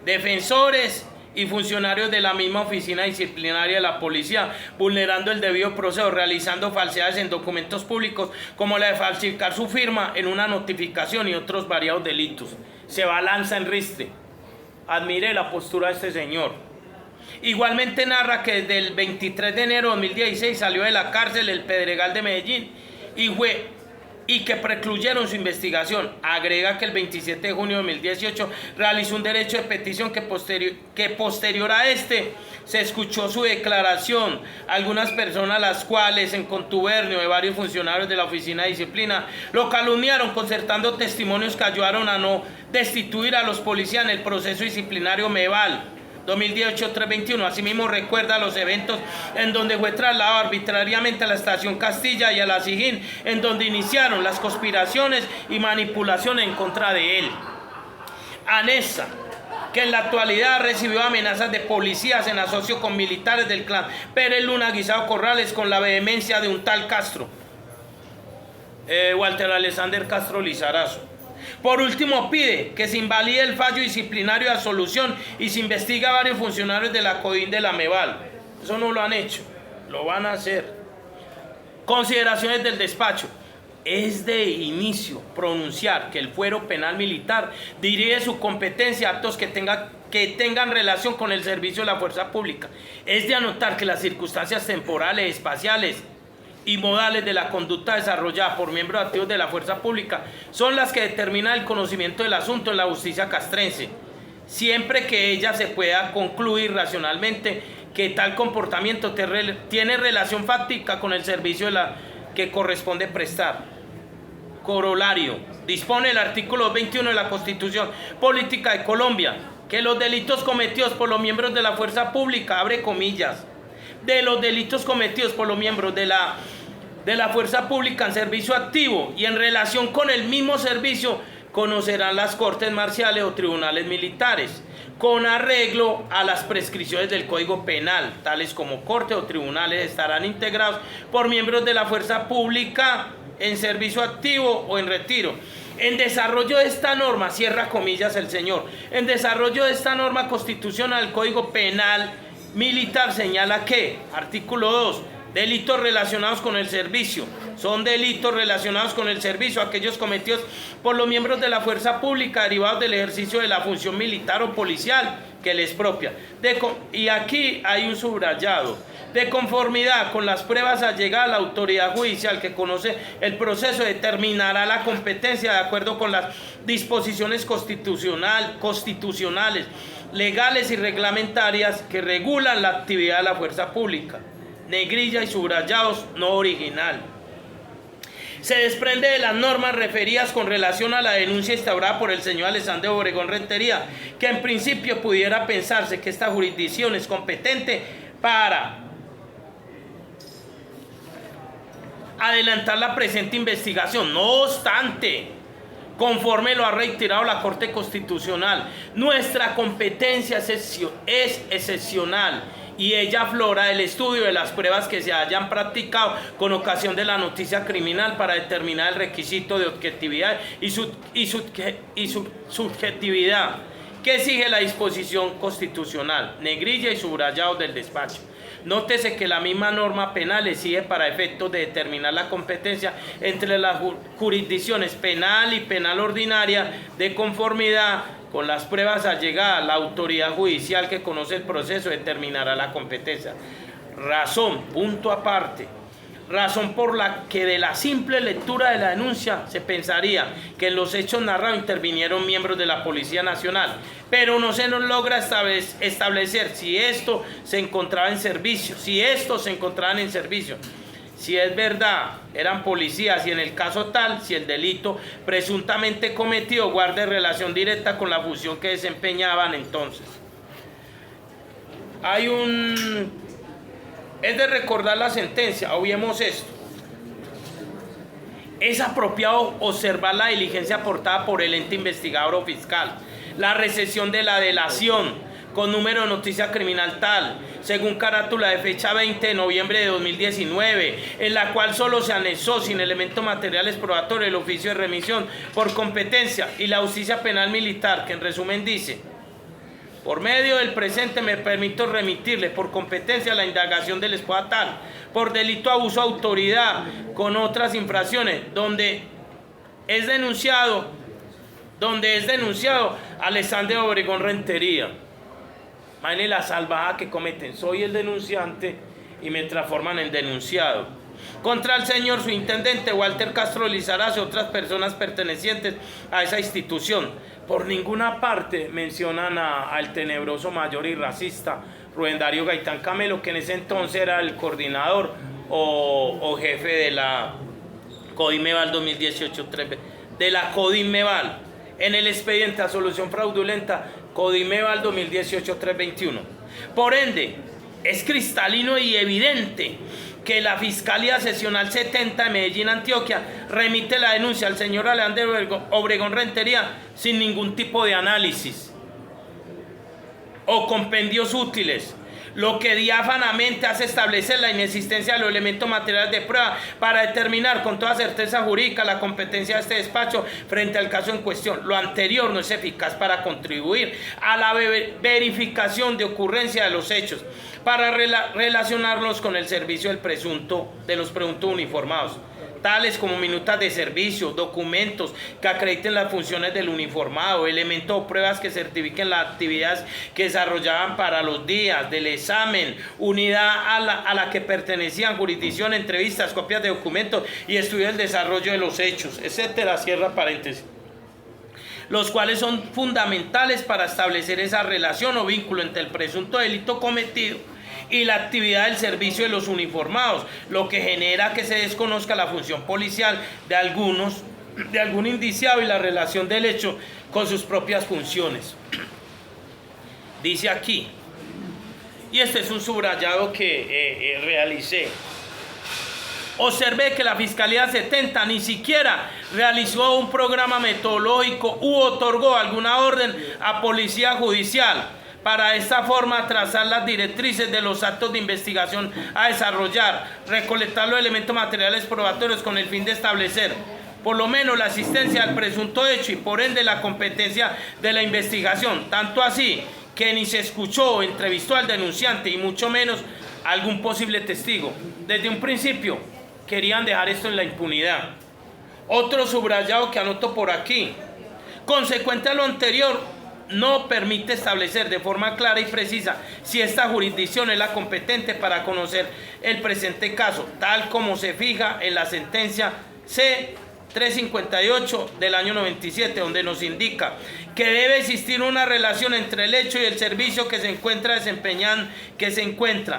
defensores y funcionarios de la misma oficina disciplinaria de la policía, vulnerando el debido proceso, realizando falsedades en documentos públicos, como la de falsificar su firma en una notificación y otros variados delitos. Se balanza en ristre. Admire la postura de este señor. Igualmente narra que desde el 23 de enero de 2016 salió de la cárcel el Pedregal de Medellín y que precluyeron su investigación. Agrega que el 27 de junio de 2018 realizó un derecho de petición que posterior a este se escuchó su declaración. Algunas personas, las cuales en contubernio de varios funcionarios de la oficina de disciplina, lo calumniaron concertando testimonios que ayudaron a no destituir a los policías en el proceso disciplinario Meval 2018-321. Asimismo recuerda los eventos en donde fue trasladado arbitrariamente a la estación Castilla y a la Sijín, en donde iniciaron las conspiraciones y manipulaciones en contra de él. Anexa que en la actualidad recibió amenazas de policías en asocio con militares del clan Pérez Luna Guisado Corrales, con la vehemencia de un tal Castro, Walter Alexander Castro Lizarazo. Por último, pide que se invalide el fallo disciplinario de absolución y se investigue a varios funcionarios de la CODIN de la Meval. Eso no lo han hecho, lo van a hacer. Consideraciones del despacho. Es de inicio pronunciar que el fuero penal militar dirige su competencia a actos que tengan relación con el servicio de la fuerza pública. Es de anotar que las circunstancias temporales, espaciales y modales de la conducta desarrollada por miembros activos de la fuerza pública son las que determinan el conocimiento del asunto en la justicia castrense, siempre que ella se pueda concluir racionalmente que tal comportamiento tiene relación fáctica con el servicio que corresponde prestar. Corolario. Dispone el artículo 21 de la Constitución Política de Colombia que los delitos cometidos por los miembros de la fuerza pública, abre comillas, de los delitos cometidos por los miembros de la fuerza pública en servicio activo y en relación con el mismo servicio, conocerán las cortes marciales o tribunales militares, con arreglo a las prescripciones del Código Penal, tales como cortes o tribunales estarán integrados por miembros de la fuerza pública en servicio activo o en retiro. En desarrollo de esta norma, cierra comillas el señor, en desarrollo de esta norma constitucional, el Código Penal Militar señala que, artículo 2, delitos relacionados con el servicio. Son delitos relacionados con el servicio aquellos cometidos por los miembros de la fuerza pública derivados del ejercicio de la función militar o policial que les propia. Y aquí hay un subrayado. De conformidad con las pruebas allegadas, la autoridad judicial que conoce el proceso determinará la competencia de acuerdo con las disposiciones constitucionales, legales y reglamentarias que regulan la actividad de la fuerza pública. Negrilla y subrayados no original. Se desprende de las normas referidas con relación a la denuncia instaurada por el señor Alessandro Obregón Rentería, que en principio pudiera pensarse que esta jurisdicción es competente para adelantar la presente investigación. No obstante, conforme lo ha reiterado la Corte Constitucional, nuestra competencia es excepcional y ella aflora del estudio de las pruebas que se hayan practicado con ocasión de la noticia criminal para determinar el requisito de objetividad y subjetividad que exige la disposición constitucional, negrilla y subrayado del despacho. Nótese que la misma norma penal exige para efectos de determinar la competencia entre las jurisdicciones penal y penal ordinaria de conformidad con las pruebas allegadas. La autoridad judicial que conoce el proceso determinará la competencia. Razón, punto aparte. Razón por la que de la simple lectura de la denuncia se pensaría que en los hechos narrados intervinieron miembros de la Policía Nacional, pero no se nos logra establecer si esto se encontraba en servicio, si estos se encontraban en servicio, si es verdad eran policías y en el caso tal, si el delito presuntamente cometido guarda relación directa con la función que desempeñaban entonces. Es de recordar la sentencia, obviemos esto. Es apropiado observar la diligencia aportada por el ente investigador o fiscal, la recepción de la delación con número de noticia criminal tal, según carátula de fecha 20 de noviembre de 2019, en la cual solo se anexó sin elementos materiales probatorios el oficio de remisión por competencia y la justicia penal militar, que en resumen dice: por medio del presente me permito remitirle por competencia la indagación del esposa tal, por delito de abuso de autoridad con otras infracciones, donde es denunciado Alessandro Obregón Rentería. Imagínense la salvajada que cometen. Soy el denunciante y me transforman en denunciado. Contra el señor subintendente Walter Castro Lizarazo y otras personas pertenecientes a esa institución. Por ninguna parte mencionan al tenebroso mayor y racista Rubén Darío Gaitán Camelo, que en ese entonces era el coordinador o jefe de la Codimeval 2018-3, de la Codimeval, en el expediente a solución fraudulenta Codimeval 2018-321. Por ende, es cristalino y evidente que la Fiscalía Seccional 70 de Medellín, Antioquia, remite la denuncia al señor Alessandro Obregón Rentería sin ningún tipo de análisis o compendios útiles, lo que diáfanamente hace establecer la inexistencia de los elementos materiales de prueba para determinar con toda certeza jurídica la competencia de este despacho frente al caso en cuestión. Lo anterior no es eficaz para contribuir a la verificación de ocurrencia de los hechos, para relacionarlos con el servicio de los presuntos uniformados, tales como minutas de servicio, documentos que acrediten las funciones del uniformado, elementos o pruebas que certifiquen las actividades que desarrollaban para los días del examen, unidad a la que pertenecían, jurisdicción, entrevistas, copias de documentos y estudio del desarrollo de los hechos, etcétera, cierra paréntesis, los cuales son fundamentales para establecer esa relación o vínculo entre el presunto delito cometido y la actividad del servicio de los uniformados, lo que genera que se desconozca la función policial de algún indiciado y la relación del hecho con sus propias funciones. Dice aquí, y este es un subrayado que realicé: observé que la Fiscalía 70 ni siquiera realizó un programa metodológico u otorgó alguna orden a Policía Judicial para de esta forma trazar las directrices de los actos de investigación a desarrollar, recolectar los elementos materiales probatorios con el fin de establecer por lo menos la existencia del presunto hecho y por ende la competencia de la investigación, tanto así que ni se escuchó o entrevistó al denunciante y mucho menos algún posible testigo. Desde un principio querían dejar esto en la impunidad. Otro subrayado que anoto por aquí: consecuente a lo anterior, no permite establecer de forma clara y precisa si esta jurisdicción es la competente para conocer el presente caso, tal como se fija en la sentencia C 358 del año 97, donde nos indica que debe existir una relación entre el hecho y el servicio que se encuentra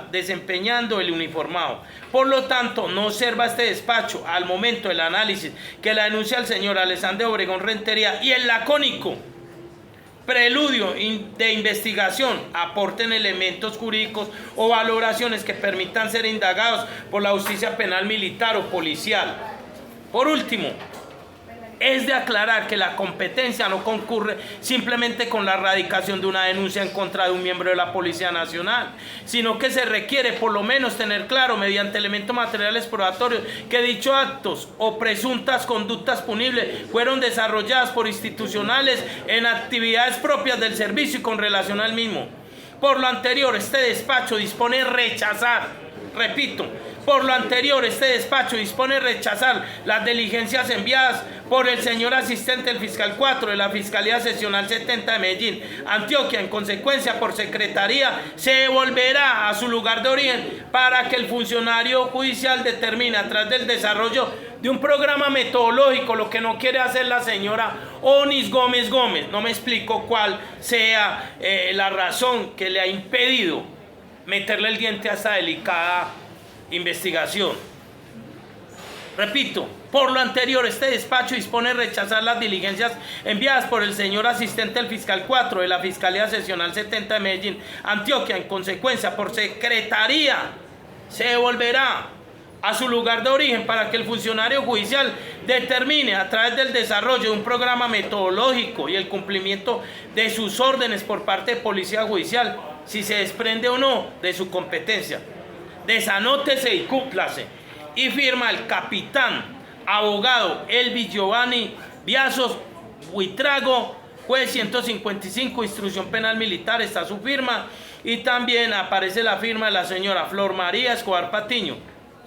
desempeñando el uniformado. Por lo tanto, no observa este despacho al momento del análisis que la denuncia del señor Alexander Obregón Rentería y el lacónico preludio de investigación aporten elementos jurídicos o valoraciones que permitan ser indagados por la justicia penal militar o policial. Por último, es de aclarar que la competencia no concurre simplemente con la erradicación de una denuncia en contra de un miembro de la Policía Nacional, sino que se requiere por lo menos tener claro mediante elementos materiales probatorios que dichos actos o presuntas conductas punibles fueron desarrolladas por institucionales en actividades propias del servicio y con relación al mismo. Por lo anterior, este despacho dispone rechazar, repito, por lo anterior, este despacho dispone rechazar las diligencias enviadas por el señor asistente del fiscal 4 de la Fiscalía Seccional 70 de Medellín, Antioquia. En consecuencia, por secretaría, se devolverá a su lugar de origen para que el funcionario judicial determine a través del desarrollo de un programa metodológico, lo que no quiere hacer la señora Onis Gómez Gómez. No me explico cuál sea la razón que le ha impedido meterle el diente a esta delicada investigación. Repito, por lo anterior, este despacho dispone rechazar las diligencias enviadas por el señor asistente del fiscal 4 de la Fiscalía Seccional 70 de Medellín, Antioquia. En consecuencia, por secretaría, se devolverá a su lugar de origen para que el funcionario judicial determine a través del desarrollo de un programa metodológico y el cumplimiento de sus órdenes por parte de Policía Judicial si se desprende o no de su competencia. Desanótese y cúmplase. Y firma el capitán abogado Elvis Giovanni Viazos Buitrago, juez 155, instrucción penal militar, está su firma. Y también aparece la firma de la señora Flor María Escobar Patiño,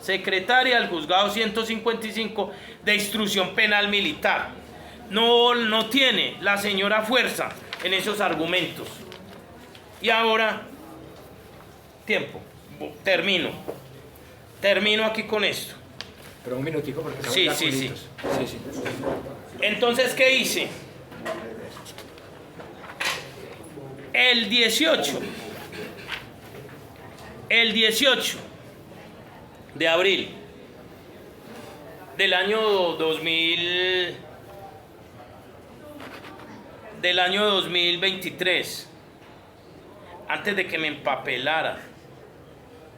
secretaria del juzgado 155 de instrucción penal militar. No tiene la señora fuerza en esos argumentos. Y ahora, tiempo. Termino aquí con esto. Pero un minutico porque estamos Sí. Sí. Entonces, ¿qué hice? El 18 de abril del año 2023, antes de que me empapelara,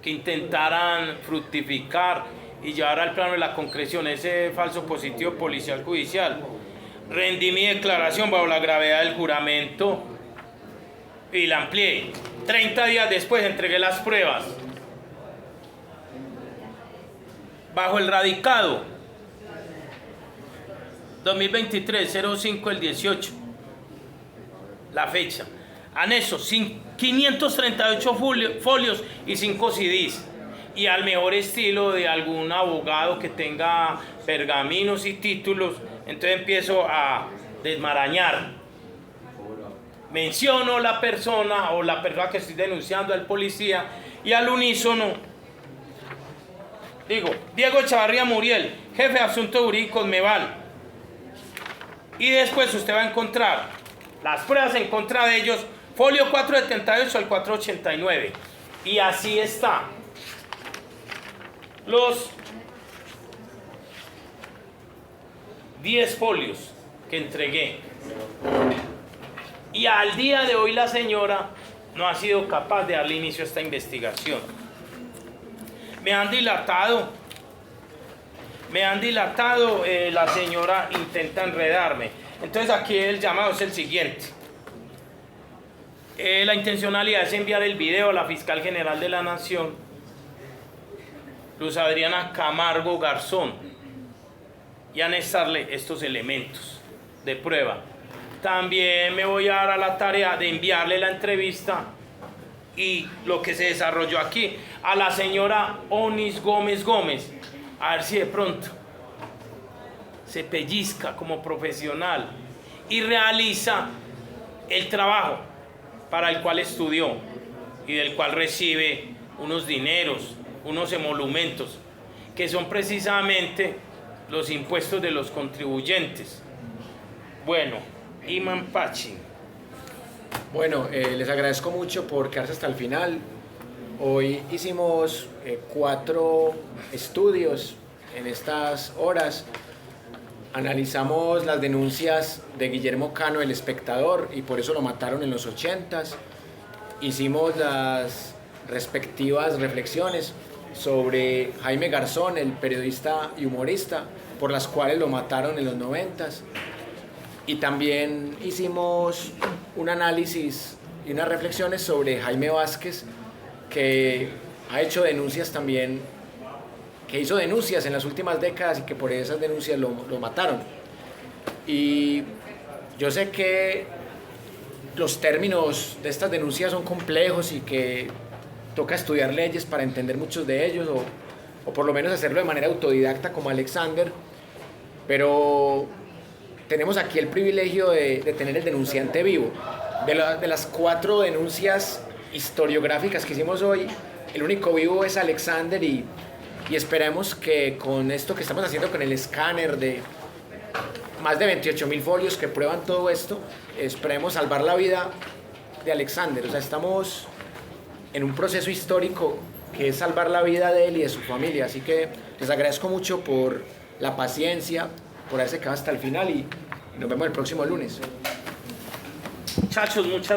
que intentaran fructificar y llevar al plano de la concreción ese falso positivo policial judicial, rendí mi declaración bajo la gravedad del juramento y la amplié. 30 días después entregué las pruebas bajo el radicado 2023-05 el 18, la fecha. Anexo, 538 folios y 5 CDs. Y al mejor estilo de algún abogado que tenga pergaminos y títulos, entonces empiezo a desmarañar. Menciono la persona o la persona que estoy denunciando al policía y al unísono digo: Diego Echavarría Muriel, jefe de asuntos jurídicos Meval. Y después usted va a encontrar las pruebas en contra de ellos, folio 478 al 489. Y así está. Los 10 folios que entregué. Y al día de hoy la señora no ha sido capaz de darle inicio a esta investigación. Me han dilatado, la señora intenta enredarme. Entonces aquí el llamado es el siguiente. La intencionalidad es enviar el video a la Fiscal General de la Nación, Luz Adriana Camargo Garzón, y anexarle estos elementos de prueba. También me voy a dar a la tarea de enviarle la entrevista y lo que se desarrolló aquí a la señora Onis Gómez Gómez, a ver si de pronto se pellizca como profesional y realiza el trabajo para el cual estudió y del cual recibe unos dineros, unos emolumentos, que son precisamente los impuestos de los contribuyentes. Bueno, Imán Pachi. Bueno, les agradezco mucho por quedarse hasta el final. Hoy hicimos 4 estudios en estas horas. Analizamos las denuncias de Guillermo Cano, el espectador, y por eso lo mataron en los 80s. Hicimos las respectivas reflexiones sobre Jaime Garzón, el periodista y humorista, por las cuales lo mataron en los 90s. Y también hicimos un análisis y unas reflexiones sobre Jaime Vázquez, que ha hecho denuncias también, que hizo denuncias en las últimas décadas y que por esas denuncias lo mataron. Y yo sé que los términos de estas denuncias son complejos y que toca estudiar leyes para entender muchos de ellos, o por lo menos hacerlo de manera autodidacta como Alexander, pero tenemos aquí el privilegio de tener el denunciante vivo. De las 4 denuncias historiográficas que hicimos hoy, el único vivo es Alexander, y esperemos que con esto que estamos haciendo con el escáner de más de 28.000 folios que prueban todo esto, esperemos salvar la vida de Alexander. O sea, estamos en un proceso histórico que es salvar la vida de él y de su familia. Así que les agradezco mucho por la paciencia, por haberse quedado hasta el final, y nos vemos el próximo lunes. Muchachos, muchas